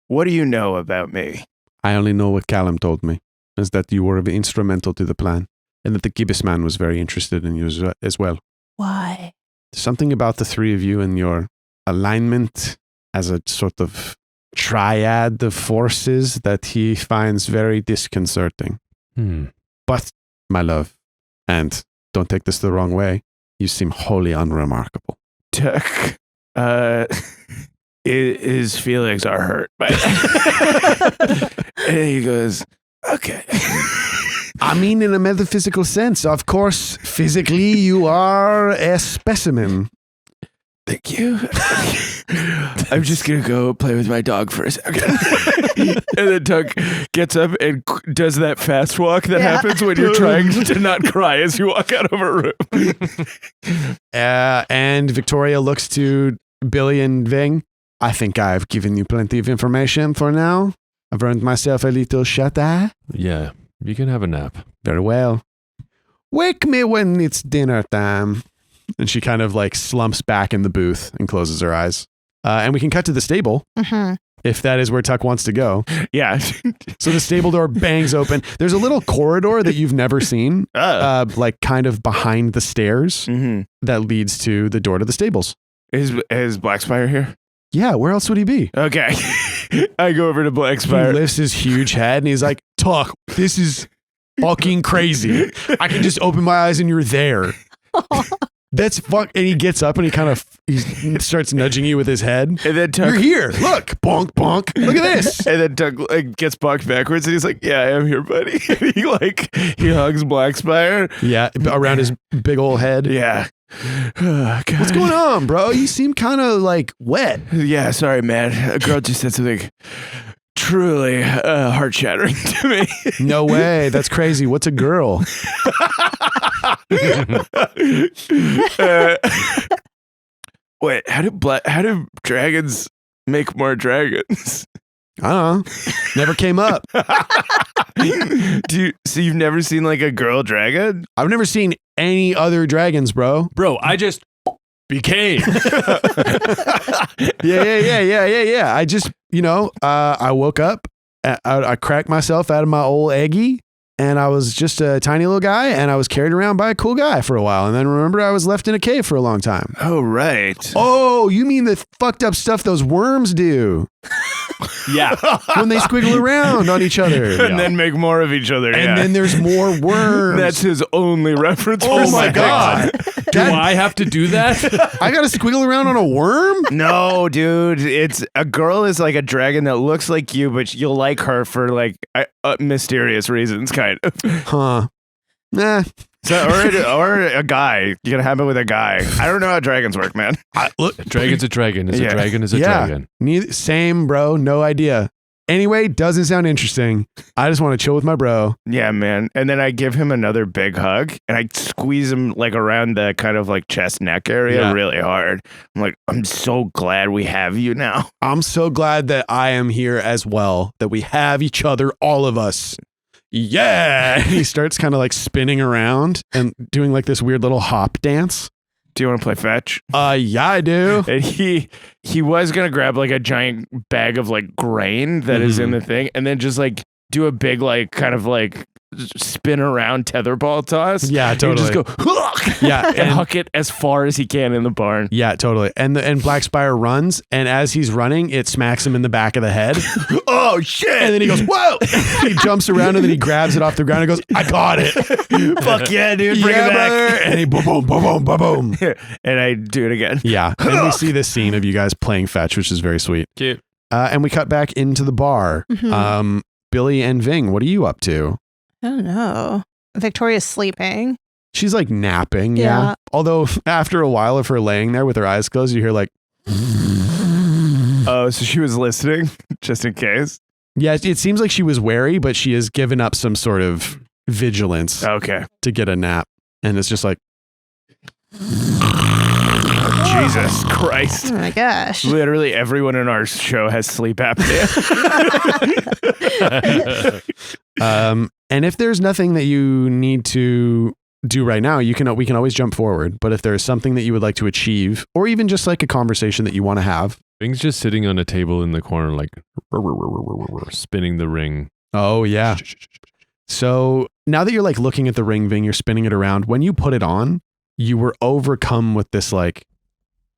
What do you know about me? I only know what Callum told me, is that you were instrumental to the plan, and that the Gibbus Man was very interested in you as well. Why? Something about the three of you and your alignment as a sort of triad of forces that he finds very disconcerting. But, my love, and don't take this the wrong way, you seem wholly unremarkable. Tuck, his feelings are hurt. And he goes, okay. I mean, in a metaphysical sense, of course, physically you are a specimen. Thank you. I'm just going to go play with my dog for a second. And then Tuck gets up and does that fast walk that happens when you're trying to not cry as you walk out of a room. And Victoria looks to Billy and Ving. I think I've given you plenty of information for now. I've earned myself a little shut-eye. Yeah, you can have a nap. Very well. Wake me when it's dinner time. And she kind of like slumps back in the booth and closes her eyes. And we can cut to the stable, if that is where Tuck wants to go. Yeah. So the stable door bangs open. There's a little corridor that you've never seen, like kind of behind the stairs that leads to the door to the stables. Is Black Spire here? Yeah, where else would he be? Okay. I go over to Black He Spire. lifts his huge head and he's like, Tuck, this is fucking crazy. I can just open my eyes and you're there. That's fuck. And he gets up and he starts nudging you with his head. And then Tuck, you're here. Look, bonk, bonk. Look at this. And then Tuck gets bonked backwards and he's like, yeah, I am here, buddy. And he hugs Black Spire. Yeah, around his big old head. Yeah. Oh, what's going on, bro? You seem kind of like wet. Yeah, sorry, man. A girl just said something truly heart-shattering to me. No way. That's crazy. What's a girl? Wait, how do dragons make more dragons? I don't know. Never came up. So you've never seen like a girl dragon? I've never seen any other dragons, bro. Bro, I just became. Yeah. I just, I woke up I cracked myself out of my old eggy, and I was just a tiny little guy, and I was carried around by a cool guy for a while. And then remember, I was left in a cave for a long time. Oh, right. Oh, you mean the fucked up stuff those worms do? Yeah. When they squiggle around on each other. And then make more of each other. And then there's more worms. That's his only reference. Oh my God. Do I have to do that? I got to squiggle around on a worm? No, dude. It's a girl is like a dragon that looks like you, but you'll like her for like mysterious reasons, kind of. Huh. Nah. So, or a guy. You can have it with a guy. I don't know how dragons work, man. Look, A dragon's a dragon. Is Yeah. a dragon is a Yeah. dragon. Same, bro. No idea. Anyway, doesn't sound interesting. I just want to chill with my bro. Yeah, man. And then I give him another big hug and I squeeze him like around the kind of like chest neck area Yeah. really hard. I'm like, I'm so glad we have you now. I'm so glad that I am here as well, that we have each other, all of us. Yeah. He starts kind of like spinning around and doing like this weird little hop dance. Do you want to play fetch? Yeah, I do. And he was gonna grab like a giant bag of like grain that is in the thing, and then just like do a big like kind of like spin around tetherball toss. Yeah, And totally. just go Yeah, and huck it as far as he can in the barn. Yeah, totally. And Black Spire runs, and as he's running, it smacks him in the back of the head. Oh shit! And then he goes, whoa! He jumps around and then he grabs it off the ground and goes, I got it. Fuck yeah, dude! Bring Yeah, it back. brother. And he boom, boom, boom, boom, boom, boom. And I do it again. Yeah. And we see this scene of you guys playing fetch, which is very sweet. Cute. And we cut back into the bar. Mhm. Billy and Ving, what are you up to? I don't know. Victoria's sleeping. She's like napping. Yeah. Yeah. Although after a while of her laying there with her eyes closed, you hear like, Oh, so she was listening just in case. yeah, it seems like she was wary, but she has given up some sort of vigilance Okay. to get a nap. And it's just like, Jesus Christ. Oh my gosh. Literally everyone in our show has sleep apnea. and if there's nothing that you need to do right now, we can always jump forward. But if there's something that you would like to achieve, or even just like a conversation that you want to have. Bing's just sitting on a table in the corner, like spinning the ring. Oh yeah. So now that you're like looking at the ring, Ving, you're spinning it around. When you put it on, you were overcome with this like,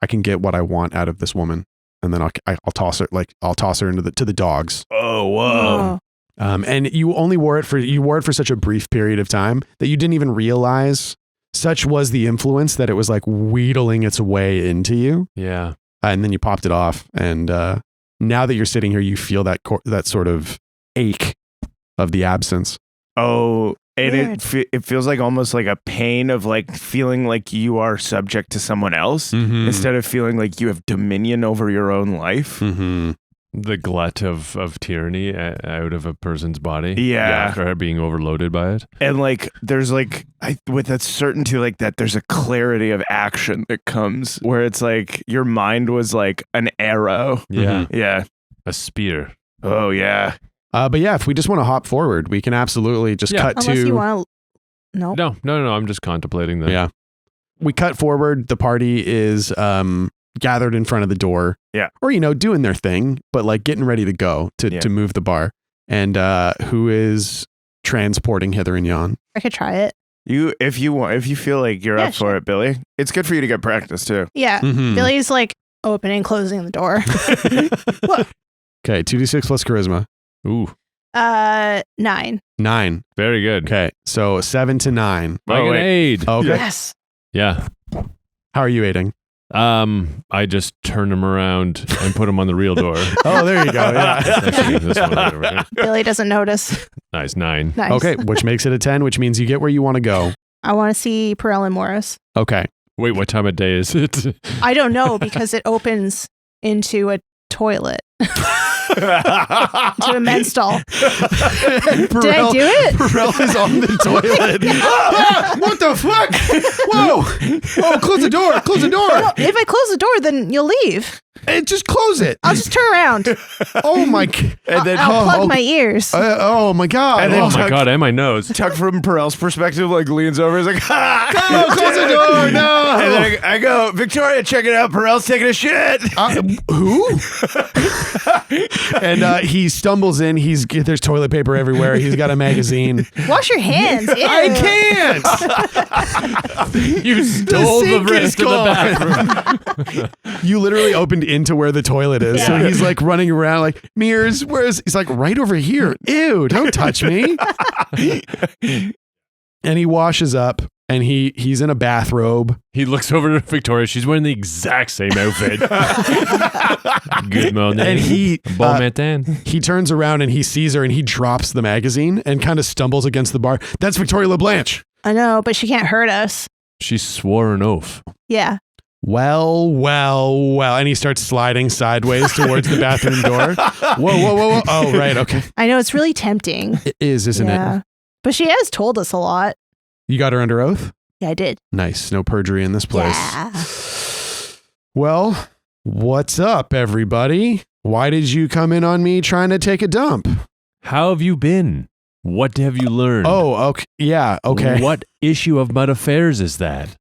I can get what I want out of this woman, and then I'll toss her into to the dogs. Oh, whoa. And you only wore it for such a brief period of time that you didn't even realize such was the influence that it was like wheedling its way into you. Yeah. And then you popped it off. And now that you're sitting here, you feel that sort of ache of the absence. Oh, and Weird. it feels like almost like a pain of like feeling like you are subject to someone else instead of feeling like you have dominion over your own life. Mm-hmm. The glut of tyranny out of a person's body. Yeah. After her being overloaded by it. And like there's like with that certainty like that, there's a clarity of action that comes where it's like your mind was like an arrow. Yeah. Yeah. A spear. Oh yeah. But yeah, if we just want to hop forward, we can absolutely just cut Unless to. you want to. No. No. I'm just contemplating that. Yeah. We cut forward. The party is gathered in front of the door. Yeah. Or, doing their thing, but like getting ready to go to move the bar. And who is transporting hither and yon? I could try it. If you feel like you're Yeah, up for it, Billy, it's good for you to get practice too. Yeah. Mhm. Billy's like opening, closing the door. Okay, 2d6 plus charisma. Ooh. 9. 9. Very good. Okay, so 7 to 9. I can aid. Okay. Yes. Yeah. How are you aiding? I just turn him around and put him on the real door. Oh, there you go. Yeah. Actually, this one over here. Billy doesn't notice. Nice. 9. Nice. Okay, which makes it a 10, which means you get where you want to go. I want to see Perel and Morris. Okay. Wait, what time of day is it? I don't know because it opens into a toilet. To a men's stall. Did I do it? Perel is on the toilet. What the fuck? Whoa. Oh, close the door. Close the door. Well, if I close the door, then you'll leave. Just close it. I'll just turn around. Oh my! And then I'll plug my ears. Oh my god! And then Oh my Tuck- god, and my nose. Tuck from Perel's perspective, like leans over, he's like, "Ha! No, close the door! No!" And then I go, Victoria, check it out. Perel's taking a shit. Who? And he stumbles in. There's toilet paper everywhere. He's got a magazine. Wash your hands. Ew. I can't. You stole the sink rest is of the bathroom. You literally opened into where the toilet is. So he's like running around like, mirrors, he's like right over here. Ew, don't touch me. And he washes up and he's in a bathrobe. He looks over to Victoria. She's wearing the exact same outfit. Good morning. And Bon matin. he turns around and he sees her and he drops the magazine and kind of stumbles against the bar. That's Victoria Le Blanche. I know, but she can't hurt us. She swore an oath. Yeah. Well. And he starts sliding sideways towards the bathroom door. Whoa. Oh, right. Okay. I know, it's really tempting. It is, isn't it? But she has told us a lot. You got her under oath? Yeah, I did. Nice. No perjury in this place. Yeah. Well, what's up, everybody? Why did you come in on me trying to take a dump? How have you been? What have you learned? Oh, okay. Yeah, okay. What issue of Mud Affairs is that?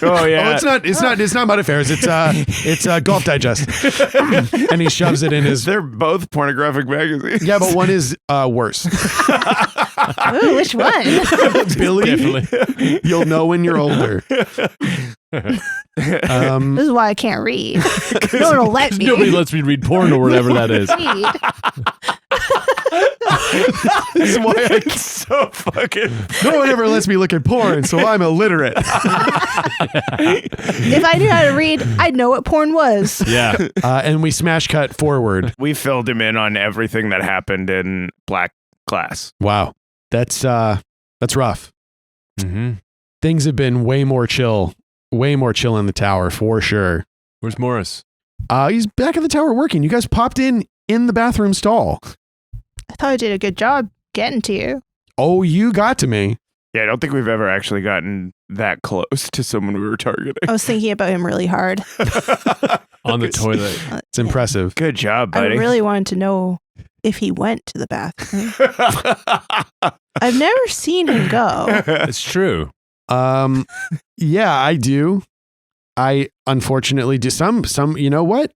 Oh yeah. Oh, it's not Mud Affairs. It's Golf Digest. And he shoves it in his. They're both pornographic magazines. Yeah, but one is worse. Ooh, which one? Billy, Definitely. you'll know when you're older. This is why I can't read. No one will let me. Nobody lets me read porn or whatever that is. read. That's why It's so fucking. no one ever lets me look at porn, so I'm illiterate. If I knew how to read, I'd know what porn was. Yeah. And we smash cut forward. We filled him in on everything that happened in Black Class. Wow, that's rough. Mm-hmm. Things have been way more chill in the tower for sure. Where's Morris? He's back at the tower working. You guys popped in the bathroom stall. I thought I did a good job getting to you. Oh, you got to me. Yeah, I don't think we've ever actually gotten that close to someone we were targeting. I was thinking about him really hard. On the toilet. It's impressive. Good job, I buddy. really wanted to know if he went to the bathroom. I've never seen him go. It's true. Yeah, I do. I unfortunately do. Some, you know what?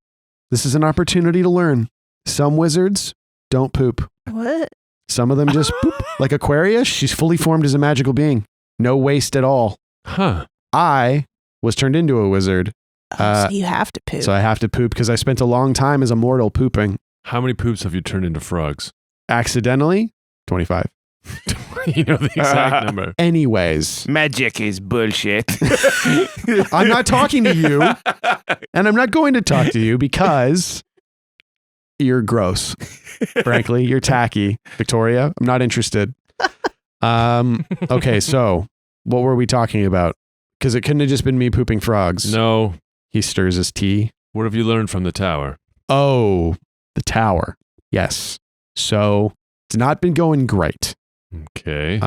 This is an opportunity to learn. Some wizards don't poop. What? Some of them just poop. Like Aquaria, she's fully formed as a magical being. No waste at all. Huh. I was turned into a wizard, Oh, so you have to poop. so I have to poop because I spent a long time as a mortal pooping. How many poops have you turned into frogs? Accidentally, 25. You know the exact number. Anyways, Magic is bullshit. I'm not talking to you, and I'm not going to talk to you because you're gross. Frankly, you're tacky. Victoria, I'm not interested. Okay, so what were we talking about? Because it couldn't have just been me pooping frogs. No. He stirs his tea. What have you learned from the tower? Oh, the tower. Yes. So it's not been going great. Okay.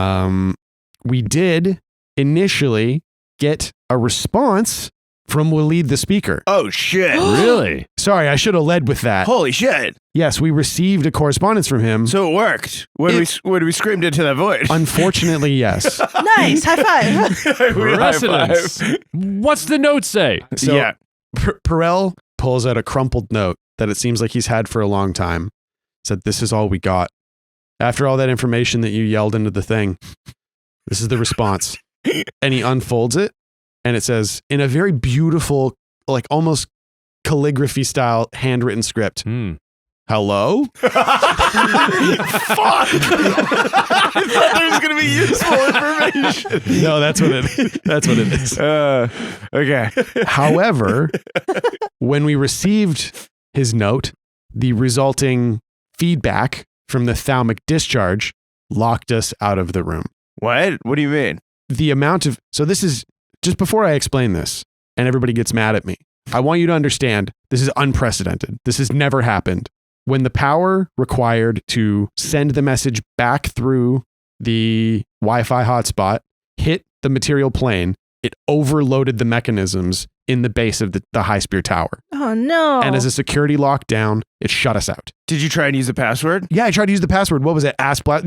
We did initially get a response from Waleed the speaker. Oh shit! Really? Sorry, I should have led with that. Holy shit! Yes, we received a correspondence from him. So it worked when we screamed into that void. Unfortunately, yes. Nice. High five. We Precedence. high-fived. What's the note say? So Yeah. Perel pulls out a crumpled note that it seems like he's had for a long time. Said, "This is all we got. After all that information that you yelled into the thing, this is the response." And he unfolds it, and it says, in a very beautiful, like almost calligraphy style handwritten script, "Hello?" Fuck! I thought there was gonna be useful information. No, that's what it is. Okay. However, when we received his note, the resulting feedback from the thalamic discharge locked us out of the room. What? What do you mean? The amount of, so this is, just before I explain this, and everybody gets mad at me, I want you to understand this is unprecedented. This has never happened. When the power required to send the message back through the Wi-Fi hotspot hit the material plane, it overloaded the mechanisms in the base of the Highspear tower. Oh no. And as a security lockdown, it shut us out. Did you try and use the password? Yeah, I tried to use the password. What was it?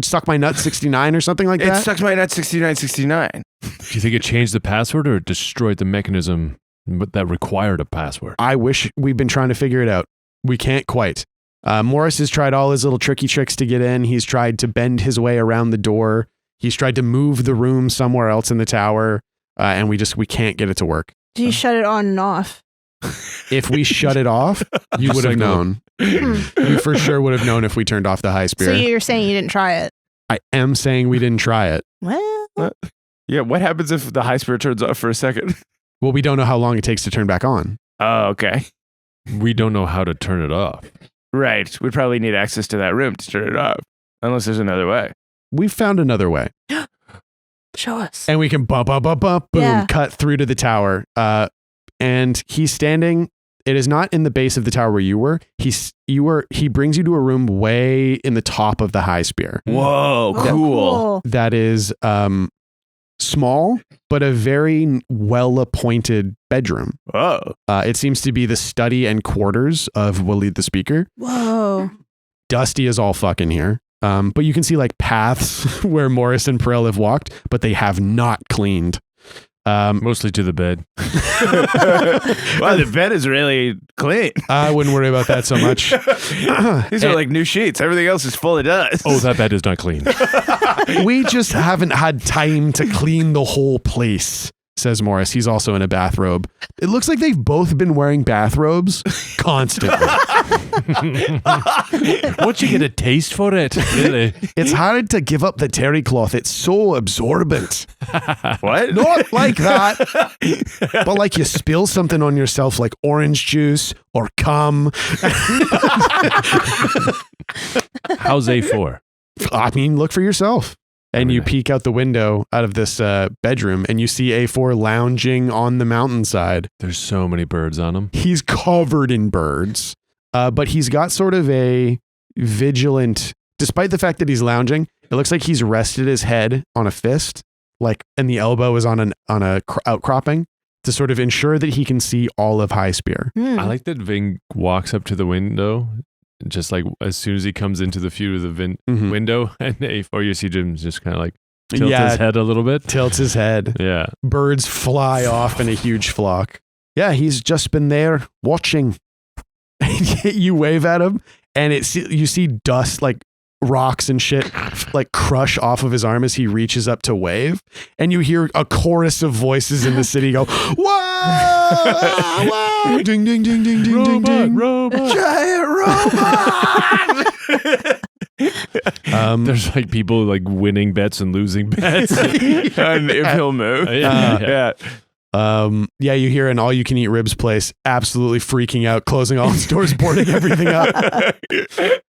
Suck my nut 69 or something like It that? sucked my nut 6969. Do you think it changed the password or it destroyed the mechanism that required a password? I wish we'd been trying to figure it out. We can't quite. Morris has tried all his little tricky tricks to get in. He's tried to bend his way around the door. He's tried to move the room somewhere else in the tower. And we can't get it to work. Do you shut it on and off? If we shut it off, you would have known. You for sure would have known if we turned off the Highspear. So you're saying you didn't try it? I am saying we didn't try it. Well, Yeah, what happens if the Highspear turns off for a second? Well, we don't know how long it takes to turn back on. Oh, okay. We don't know how to turn it off. Right. We'd probably need access to that room to turn it off. Unless there's another way. We found another way. show us. And we can boom, Yeah. cut through to the tower. And he's standing. It is not in the base of the tower where you were. He brings you to a room way in the top of the Highspear. Whoa, Oh, cool. That is small, but a very well-appointed bedroom. Oh. It seems to be the study and quarters of Waleed the Speaker. Whoa. Dusty is all fucking here. But you can see like paths where Morris and Perel have walked, but they have not cleaned. Mostly to the bed. Wow, the bed is really clean. I wouldn't worry about that so much. These are like new sheets. Everything else is full of dust. Oh, that bed is not clean. We just haven't had time to clean the whole place, says Morris. He's also in a bathrobe. It looks like they've both been wearing bathrobes constantly. Once you get a taste for it, really. It's hard to give up the terry cloth. It's so absorbent. What? Not like that, but like you spill something on yourself like orange juice or cum. How's A4? I mean, look for yourself. And you peek out the window out of this bedroom and you see A4 lounging on the mountainside. There's so many birds on him. He's covered in birds, but he's got sort of a vigilant, despite the fact that he's lounging, it looks like he's rested his head on a fist, like, and the elbow is on a outcropping to sort of ensure that he can see all of Highspear. Hmm. I like that Ving walks up to the window, just like as soon as he comes into the view of the window, and A4, you see Jim just kind of like tilt his head a little bit. Tilts his head. Yeah. Birds fly off in a huge flock. Yeah, he's just been there watching. You wave at him, and you see dust, like rocks and shit, like crush off of his arm as he reaches up to wave, and you hear a chorus of voices in the city go, "Whoa! Whoa! Ding ding ding ding ding ding ding! Robot. Giant robot!" There's like people like winning bets and losing bets. And if he'll move. Yeah. Yeah, you hear an all-you-can-eat ribs place absolutely freaking out, closing all its doors, boarding everything up.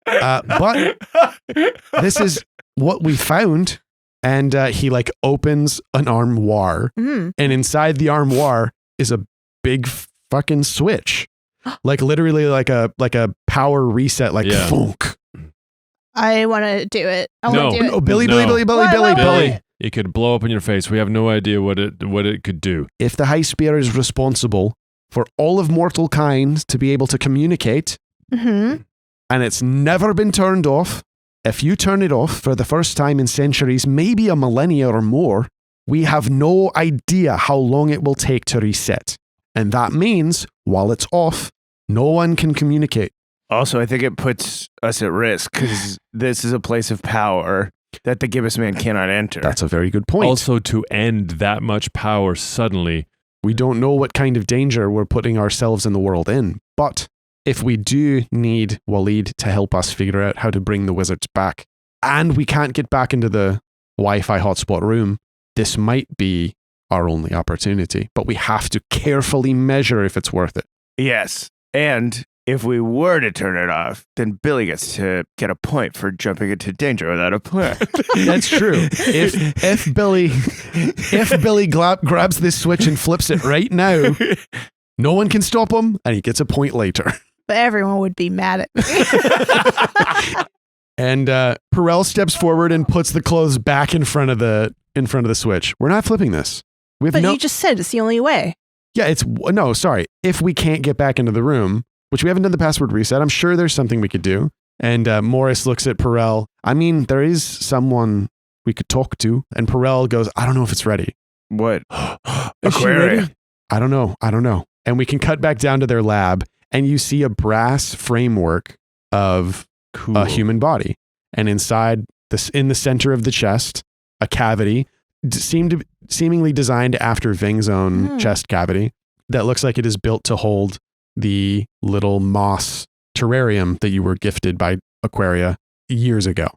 But this is what we found. And he like opens an armoire, and inside the armoire is a big fucking switch, like literally like a power reset, like funk. I want to do it. I want to do it. Oh, Billy. It could blow up in your face. We have no idea what it could do. If the Highspear is responsible for all of mortal kind to be able to communicate, and it's never been turned off, if you turn it off for the first time in centuries, maybe a millennia or more, we have no idea how long it will take to reset. And that means, while it's off, no one can communicate. Also, I think it puts us at risk because this is a place of power that the Gibbus Man cannot enter. That's a very good point. Also, to end that much power suddenly, we don't know what kind of danger we're putting ourselves in the world in. But if we do need Waleed to help us figure out how to bring the wizards back, and we can't get back into the Wi-Fi hotspot room, this might be our only opportunity. But we have to carefully measure if it's worth it. Yes. And if we were to turn it off, then Billy gets to get a point for jumping into danger without a plan. That's true. If Billy grabs this switch and flips it right now, no one can stop him, and he gets a point later. But everyone would be mad at me. And Perel steps forward and puts the clothes back in front of the switch. We're not flipping this. We have But you just said it's the only way. Yeah, sorry. If we can't get back into the room, which we haven't done the password reset, I'm sure there's something we could do. And Morris looks at Perel. I mean, there is someone we could talk to. And Perel goes, I don't know if it's ready. What? Is she ready? I don't know. And we can cut back down to their lab, and you see a brass framework of a human body. And inside this, in the center of the chest, a cavity seemingly designed after Ving's own chest cavity that looks like it is built to hold the little moss terrarium that you were gifted by Aquaria years ago.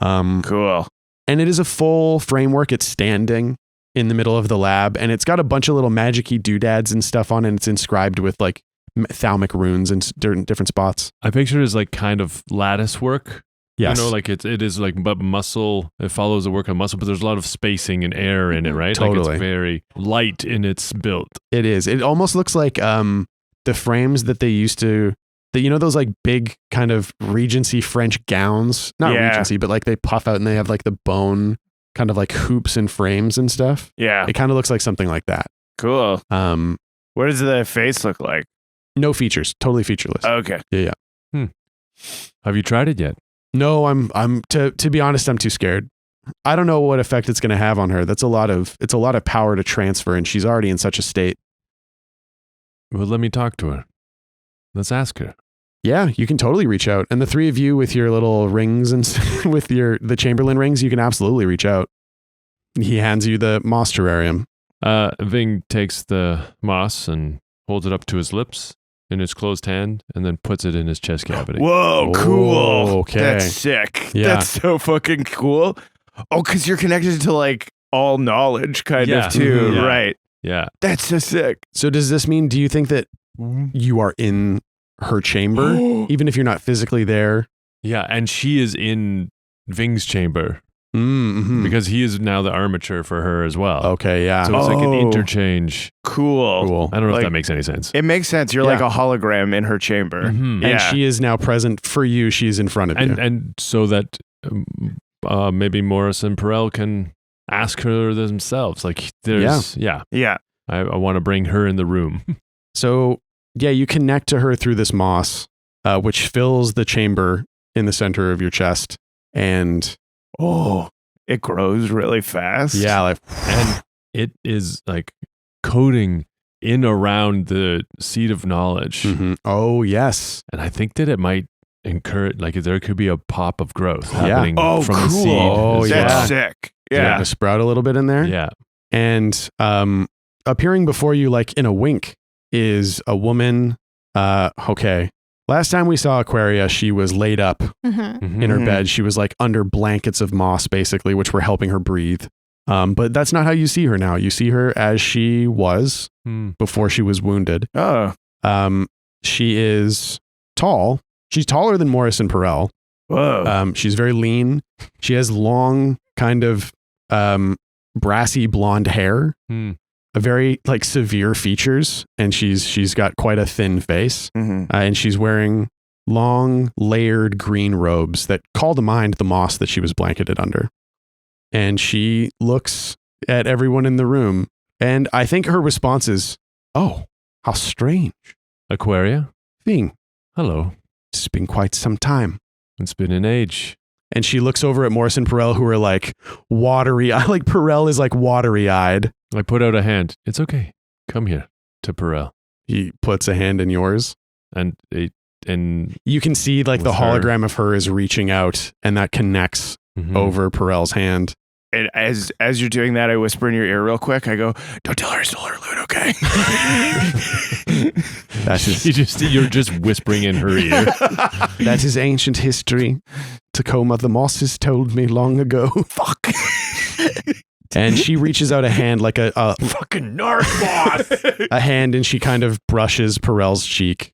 Cool. And it is a full framework. It's standing in the middle of the lab, and it's got a bunch of little magic-y doodads and stuff on it. And it's inscribed with like thalmic runes in different spots. I picture it as like kind of lattice work. Yes. You know, like it is like, but muscle, it follows the work of muscle, but there's a lot of spacing and air in it, right? Totally. Like it's very light in its build. It is. It almost looks like the frames that they used to, those like big kind of Regency French gowns, not Regency, but like they puff out and they have like the bone kind of like hoops and frames and stuff. Yeah. It kind of looks like something like that. Cool. What does the face look like? No features, totally featureless. Okay. Yeah. Have you tried it yet? No, I'm to be honest, I'm too scared. I don't know what effect it's going to have on her. It's a lot of power to transfer, and she's already in such a state. Well, let me talk to her. Let's ask her. Yeah, you can totally reach out. And the three of you with your little rings and with the Chamberlain rings, you can absolutely reach out. He hands you the moss terrarium. Ving takes the moss and holds it up to his lips in his closed hand and then puts it in his chest cavity. Whoa, cool. Okay. That's sick. Yeah. That's so fucking cool. Oh, because you're connected to like all knowledge kind of too, Yeah. right? Yeah. That's so sick. So does this mean, do you think that you are in her chamber, even if you're not physically there? Yeah, and she is in Ving's chamber because he is now the armature for her as well. Okay, yeah. So it's like an interchange. Cool. I don't know Like, if that makes any sense. It makes sense. You're like a hologram in her chamber. Mhm. Yeah. And she is now present for you. She's in front of you. And so that maybe Morris and Perel can ask her themselves. Like there's, Yeah. I want to bring her in the room. So, yeah, you connect to her through this moss, which fills the chamber in the center of your chest. And it grows really fast. yeah, like, And it is like coating in around the seed of knowledge. oh, yes. And I think that it might encourage, like there could be a pop of growth Yeah. happening Oh, from cool. the seed. Oh, as yeah. That's well. sick. Yeah. Yeah. To sprout a little bit in there. Yeah. And appearing before you, like in a wink, is a woman. Okay. Last time we saw Aquaria, she was laid up Mm-hmm. in her bed. She was like under blankets of moss, basically, which were helping her breathe. But that's not how you see her now. You see her as she was before she was wounded. Oh. She is tall. She's taller than Morris and Perel. Whoa. She's very lean. She has long, kind of brassy blonde hair. A very like severe features, and she's got quite a thin face, and she's wearing long layered green robes that call to mind the moss that she was blanketed under. And she looks at everyone in the room, and I think her response is, "Oh, how strange, Aquaria? Ving. Hello. It's been quite some time." It's been an age. And she looks over at Morris and Perel, who are like watery. Like Perel is like watery eyed. I put out a hand. It's okay. Come here to Perel. He puts a hand in yours. And You can see like the With her. hologram of her is reaching out, and that connects over Perel's hand. And as you're doing that, I whisper in your ear real quick. I go, "Don't tell her I stole her loot, okay?" That is you're just whispering in her ear. that is ancient history. Tacoma the Mosses told me long ago. Fuck. And she reaches out a hand like a Fucking narc boss. a hand, and she kind of brushes Perel's cheek.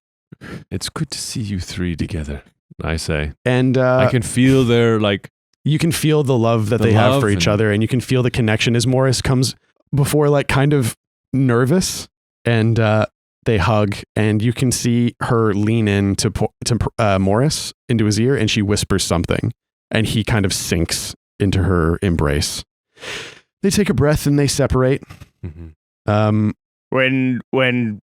It's good to see you three together, I say. And I can feel their like you can feel the love that they have for each other, and you can feel the connection as Morris comes before, like kind of nervous, and they hug, and you can see her lean in to Morris into his ear, and she whispers something, and he kind of sinks into her embrace. They take a breath and they separate. When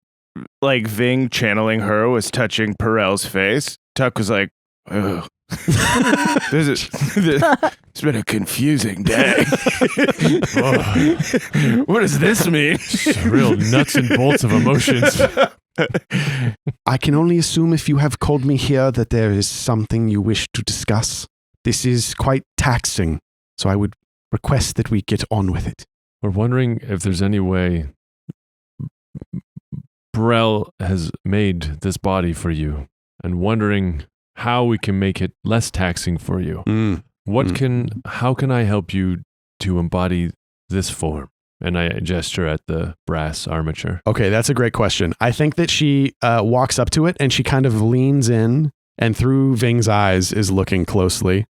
like Ving channeling her was touching Perel's face, Tuck was like, "Oh, it's been a confusing day. What does this mean?" Just real nuts and bolts of emotions. I can only assume if you have called me here that there is something you wish to discuss. This is quite taxing, so I would request that we get on with it. We're wondering if there's any way Brel has made this body for you, and wondering how we can make it less taxing for you. How can I help you to embody this form? And I gesture at the brass armature. Okay, that's a great question. I think that she walks up to it and she kind of leans in and through Ving's eyes is looking closely.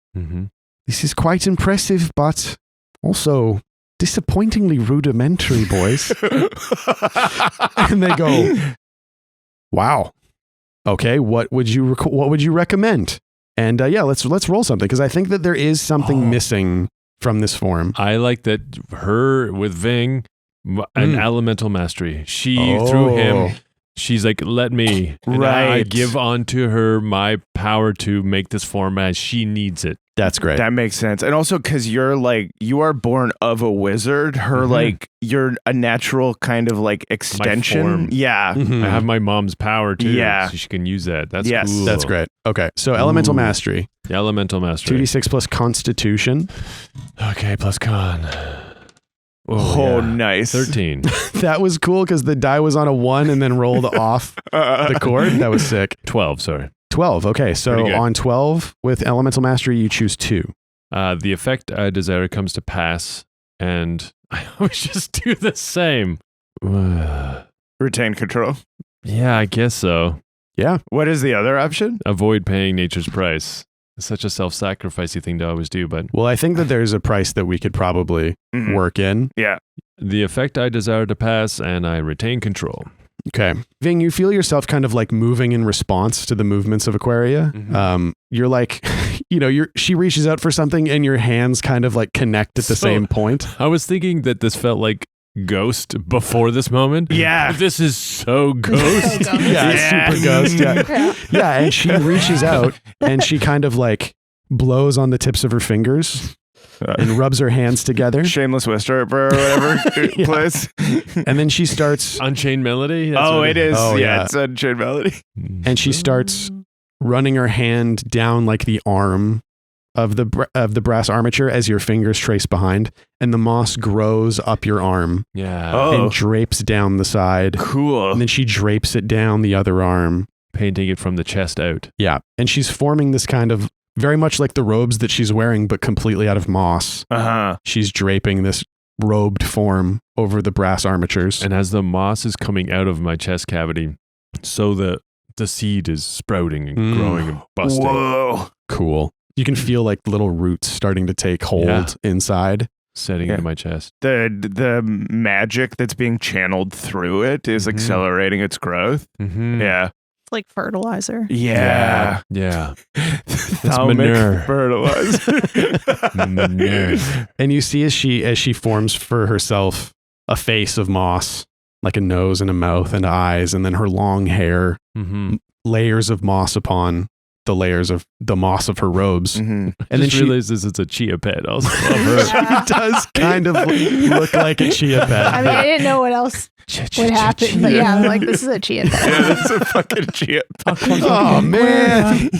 This is quite impressive, but also disappointingly rudimentary, boys. And they go, wow. Okay, what would you recommend? And let's roll something, because I think that there is something missing from this form. I like that her with Ving, an elemental mastery. She through him, she's like, let me. And I give onto her my power to make this form as she needs it. That's great. That makes sense. And also because you are born of a wizard, her like, you're a natural kind of like extension. Yeah. I have my mom's power too. Yeah. So she can use that. That's cool. That's great. Okay. So elemental mastery. The elemental mastery. 2d6 plus constitution. Okay, plus con. Nice. 13. That was cool because the die was on a 1 and then rolled off the cord. That was sick. 12, sorry. 12. Okay. So on 12 with elemental mastery, you choose 2. The effect I desire comes to pass, and I always just do the same. Retain control. Yeah, I guess so. Yeah. What is the other option? Avoid paying nature's price. It's such a self-sacrificey thing to always do, but... Well, I think that there's a price that we could probably work in. Yeah. The effect I desire to pass, and I retain control. Okay. Ving, you feel yourself kind of like moving in response to the movements of Aquaria. You're like, she reaches out for something and your hands kind of like connect at the same point. I was thinking that this felt like Ghost before this moment. Yeah. This is so Ghost. Super Ghost. Yeah. And she reaches out and she kind of like blows on the tips of her fingers and rubs her hands together. Shameless Whisperer or whatever place. And then she starts... Unchained Melody? It is. Oh, yeah. It's Unchained Melody. And she starts running her hand down like the arm of the brass armature as your fingers trace behind, and the moss grows up your arm. Yeah. And drapes down the side. Cool. And then she drapes it down the other arm. Painting it from the chest out. Yeah. And she's forming this kind of very much like the robes that she's wearing, but completely out of moss. She's draping this robed form over the brass armatures. And as the moss is coming out of my chest cavity, so the seed is sprouting and growing and busting. Whoa. Cool. You can feel like little roots starting to take hold inside. Setting into my chest. The magic that's being channeled through it is accelerating its growth. Yeah. Like fertilizer. Yeah. It's manure. Fertilizer. Manure. And you see as she forms for herself a face of moss, like a nose and a mouth and eyes, and then her long hair, layers of moss upon the layers of the moss of her robes. And then she realizes it's a chia pet. I was like, she does kind of look like a chia pet. I mean, I didn't know what else would happen, but yeah, I'm like, this is a chia pet. Yeah, that's a fucking chia pet. Oh man.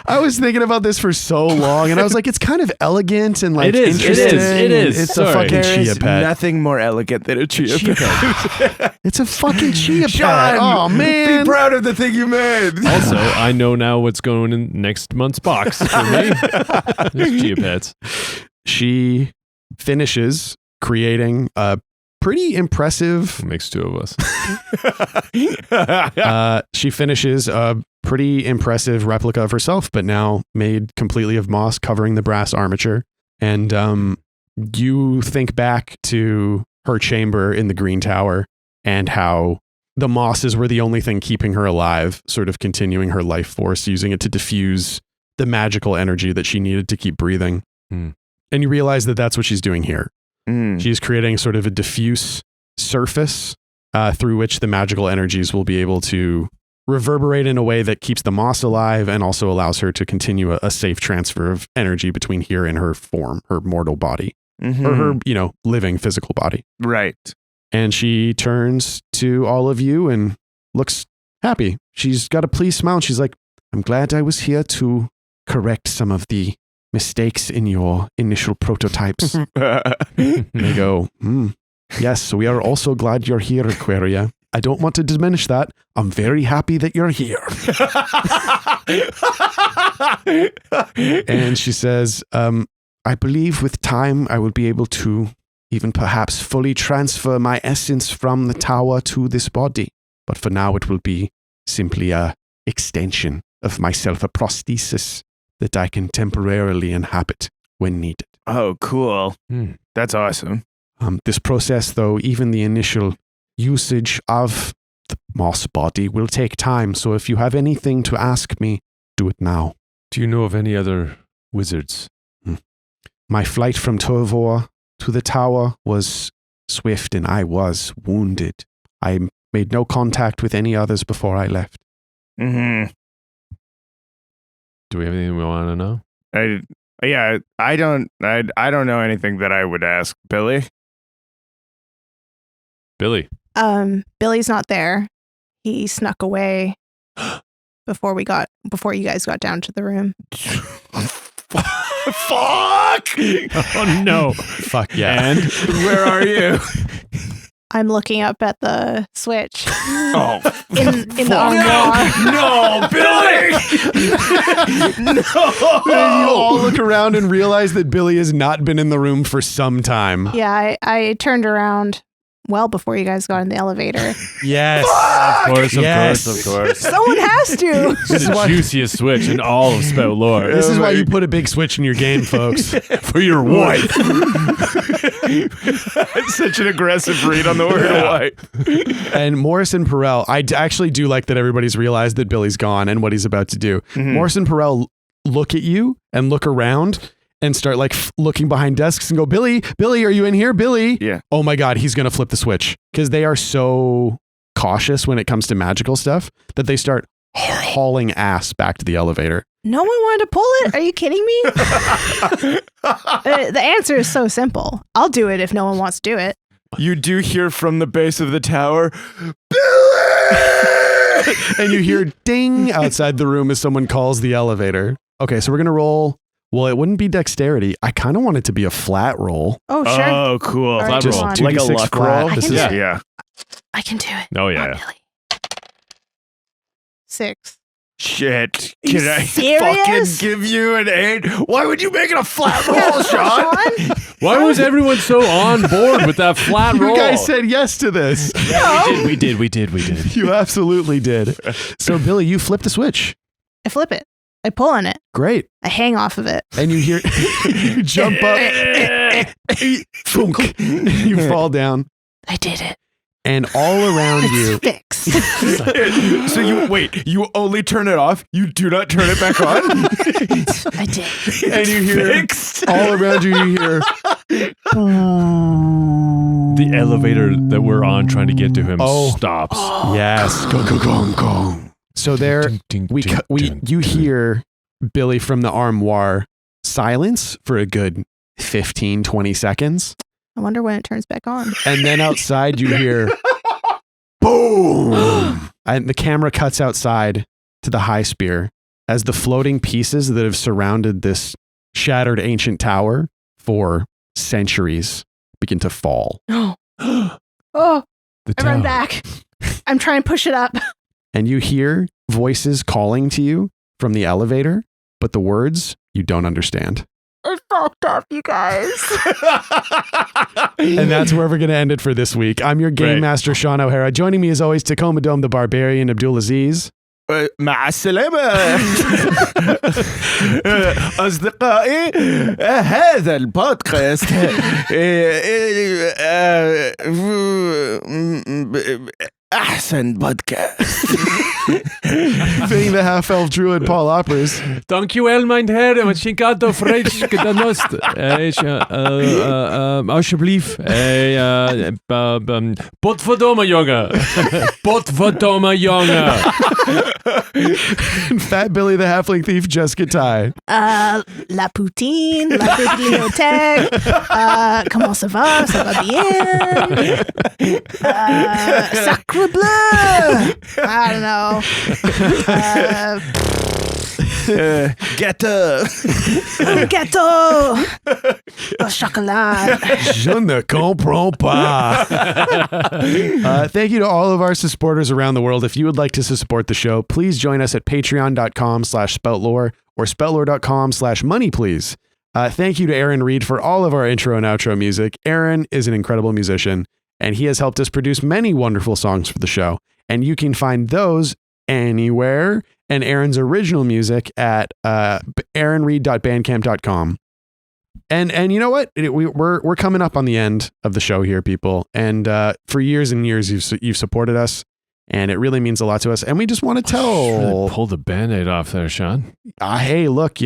I was thinking about this for so long and I was like, it's kind of elegant and like interesting. It is. It's a fucking chia pet. Nothing more elegant than a chia pet. It's a fucking chia Sean, pet. Oh man. Be proud of the thing you made. Also, I know now what's going in next month's box for me. There's chia pets. She finishes creating a pretty impressive... Makes two of us. She finishes a pretty impressive replica of herself, but now made completely of moss, covering the brass armature. And you think back to her chamber in the Green Tower and how the mosses were the only thing keeping her alive, sort of continuing her life force, using it to diffuse the magical energy that she needed to keep breathing. And you realize that that's what she's doing here. She's creating sort of a diffuse surface through which the magical energies will be able to reverberate in a way that keeps the moss alive and also allows her to continue a safe transfer of energy between here and her form, her mortal body, or her, living physical body. Right. And she turns to all of you and looks happy. She's got a pleased smile. She's like, I'm glad I was here to correct some of the mistakes in your initial prototypes. They go, yes, we are also glad you're here, Aquaria. I don't want to diminish that. I'm very happy that you're here. And she says, I believe with time I will be able to even perhaps fully transfer my essence from the tower to this body. But for now it will be simply a extension of myself, a prosthesis that I can temporarily inhabit when needed. Oh, cool. That's awesome. This process, though, even the initial usage of the moss body will take time. So if you have anything to ask me, do it now. Do you know of any other wizards? My flight from Torvor to the tower was swift and I was wounded. I made no contact with any others before I left. Mm-hmm. Do we have anything we want to know? I don't know anything that I would ask Billy. Billy. Billy's not there. He snuck away before you guys got down to the room. Fuck! Oh no. Fuck yeah. And where are you? I'm looking up at the switch. Oh, in the armoire. No, Billy! No! You all look around and realize that Billy has not been in the room for some time. Yeah, I turned around well before you guys got in the elevator. Yes. Of course. Someone has to. This is the juiciest switch in all of Spout Lore. This is why you put a big switch in your game, folks. For your wife. It's such an aggressive read on the word wife. And Morris and Perel, I actually do like that everybody's realized that Billy's gone and what he's about to do. Mm-hmm. Morris and Perel look at you and look around and start looking behind desks and go, Billy, are you in here? Billy. Yeah. Oh my God, he's going to flip the switch because they are so cautious when it comes to magical stuff that they start hauling ass back to the elevator. No one wanted to pull it? Are you kidding me? The answer is so simple. I'll do it if no one wants to do it. You do hear from the base of the tower, Billy! And you hear ding outside the room as someone calls the elevator. Okay, so we're going to roll. Well, it wouldn't be dexterity. I kind of want it to be a flat roll. Oh, sure. Oh, cool. All right, Flat roll. come on. Like a 2d6 luck flat. roll? I can do it. Yeah. I can do it. Oh, Come yeah. on, Billy. 6. Shit. Are you Can I serious? fucking give you an 8? Why would you make it a flat roll, Sean? Why was everyone so on board with that flat roll? You guys said yes to this. We did. You absolutely did. So, Billy, you flip the switch. I flip it. I pull on it. Great. I hang off of it. And you hear, you jump up, thunk, you fall down, I did it. and all around you, It's fixed. So you only turn it off? You do not turn it back on? I did. and you hear, Fixed. all around you hear, The elevator that we're on trying to get to him Oh. stops. yes, go, go, go, go. So there, Ding, ding, you ding, ding. hear Billy from the armoire silence for a good 15, 20 seconds. I wonder when it turns back on. And then outside you hear boom. And the camera cuts outside to the Highspear as the floating pieces that have surrounded this shattered ancient tower for centuries begin to fall. Oh, The I run tower. back. I'm trying to push it up. And you hear voices calling to you from the elevator, but the words you don't understand. It's fucked up, you guys. And that's where we're going to end it for this week. I'm your game Great. master, Sean O'Hara. Joining me as always, Tacoma Dome, the Barbarian, Abdulaziz. مع السلامة أصدقائي هذا البودكاست Assen podcast. Fitting the half-elf druid Paul Oppers. Dankjewel, mijn heren, want je gaat door vreemd gedannost. Alsjeblieft. Potverdomme, jongen. Potverdomme, jongen. Fat Billy the halfling thief Jessica Ty. La poutine, la bibliothèque, comment ça va bien? Sacre bleu! I don't know. Ghetto. Gâteau! Au chocolat. Je ne comprends pas. Thank you to all of our supporters around the world. If you would like to support the show, please join us at patreon.com/spoutlore or spoutlore.com/money, please. Thank you to Aaron Reed for all of our intro and outro music. Aaron is an incredible musician, and he has helped us produce many wonderful songs for the show. And you can find those anywhere, and Aaron's original music at aaronreed.bandcamp.com. And you know what? We're coming up on the end of the show here, people. And for years and years, you've supported us, and it really means a lot to us. And we just want to tell. Really pull the Band-Aid off there, Sean. Hey, look,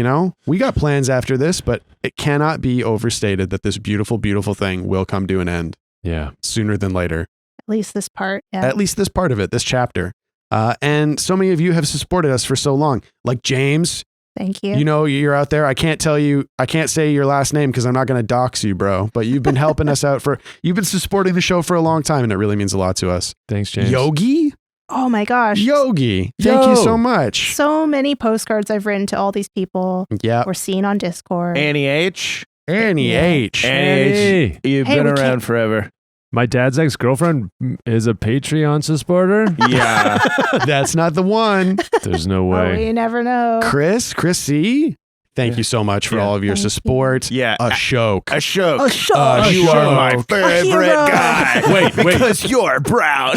we got plans after this, but it cannot be overstated that this beautiful, beautiful thing will come to an end. Yeah. Sooner than later. At least this part. Yeah. At least this part of it, this chapter. And so many of you have supported us for so long. Like James. Thank you. You're out there. I can't say your last name because I'm not going to dox you, bro. But you've been helping us out you've been supporting the show for a long time, and it really means a lot to us. Thanks, James. Yogi? Oh my gosh. Yogi. Thank you so much. So many postcards I've written to all these people. Yeah. We're seen on Discord. Annie H. Annie H. Hey. You've been around forever. My dad's ex-girlfriend is a Patreon supporter. Yeah. That's not the one. There's no Oh, way. you never know. Chris C. Thank you so much for all of your Thank you. support. Yeah. Ashok. Ashok. You are my favorite guy. Wait. Because you're brown.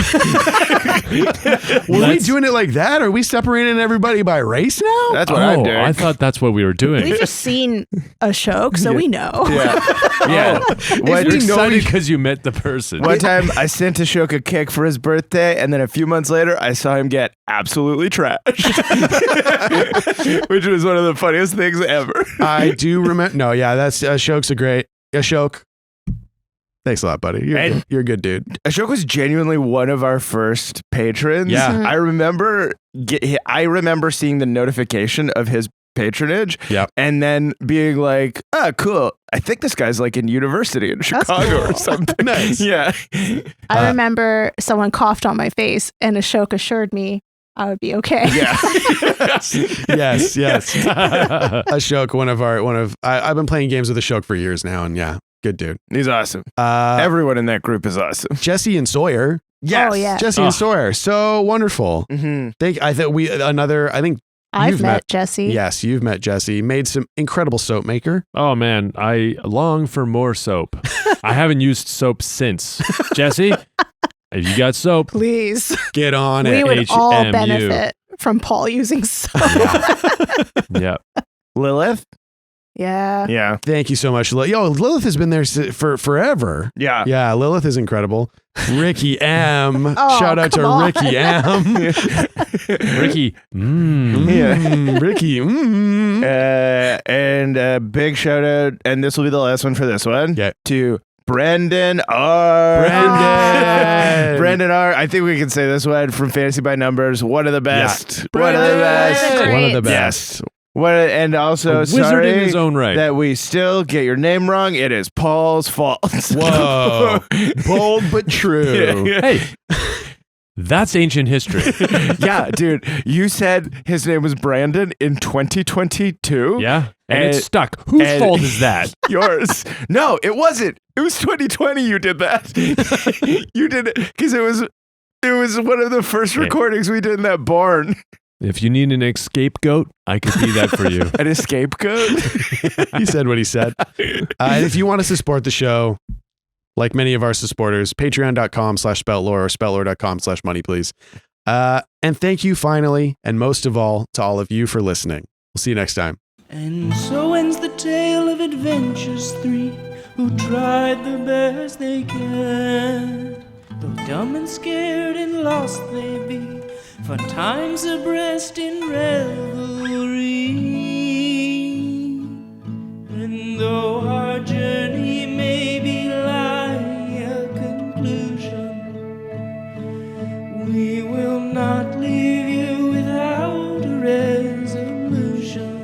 Were we doing it like that? Are we separating everybody by race now? That's what I'm doing. I thought that's what we were doing. We've just seen Ashok, so we know. Yeah. You're excited because you met the person. One time I sent Ashok a cake for his birthday, and then a few months later I saw him get absolutely trashed. Which was one of the funniest things ever. I do remember. No, yeah, that's Ashok's a great Ashok. Thanks a lot, buddy. You're a good dude. Ashok was genuinely one of our first patrons. Yeah. Mhm. I remember seeing the notification of his patronage. Yep. And then being like, oh, cool. I think this guy's like in university in Chicago or something. Nice. Yeah. I remember someone coughed on my face, and Ashok assured me I would be okay. Yeah. Yes. Ashok, I've been playing games with Ashok for years now, and yeah, good dude. He's awesome. Everyone in that group is awesome. Jesse and Sawyer. Yes. Oh, yeah. Jesse and Sawyer, so wonderful. Mm-hmm. I think I've you've met Jesse. Yes, you've met Jesse. Made some incredible soap maker. Oh man, I long for more soap. I haven't used soap since. Jesse, if you got soap, Please. Get on We it. would all HMU. benefit from Paul using soap. yeah. Lilith? Yeah. Yeah. Thank you so much. Lilith has been there for forever. Yeah. Yeah, Lilith is incredible. Ricky M. Oh, Shout out to come on. Ricky M. Ricky. Ricky. And a big shout out, and this will be the last one for this one, Yeah. to Brandon R. Brandon R. I think we can say this one from Fantasy by Numbers. One of the best. One of the best. Great. One of the Yes. best. And also, A wizard sorry in his own right. that we still get your name wrong. It is Paul's fault. Whoa. Bold but true. Hey, that's ancient history. Yeah, dude. You said his name was Brandon in 2022. Yeah. And And- it's stuck. Whose and- fault is that? Yours. No, it wasn't. It was 2020 you did that. You did it because it was one of the first Okay. recordings we did in that barn. If you need an scapegoat, I could be that for you. An escape code. He said what he said. And if you want us to support the show, like many of our supporters, patreon.com/spoutlore or spoutlore.com/money, please. And thank you finally, and most of all, to all of you for listening. We'll see you next time. And so ends the tale of adventures three who tried the best they can. Though dumb and scared and lost they be, fun times abreast in revelry. And though our journey may be lying a conclusion, we will not leave you without a resolution.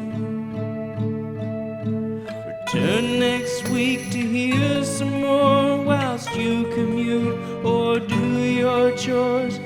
Return next week to hear some more whilst you commute or do your chores.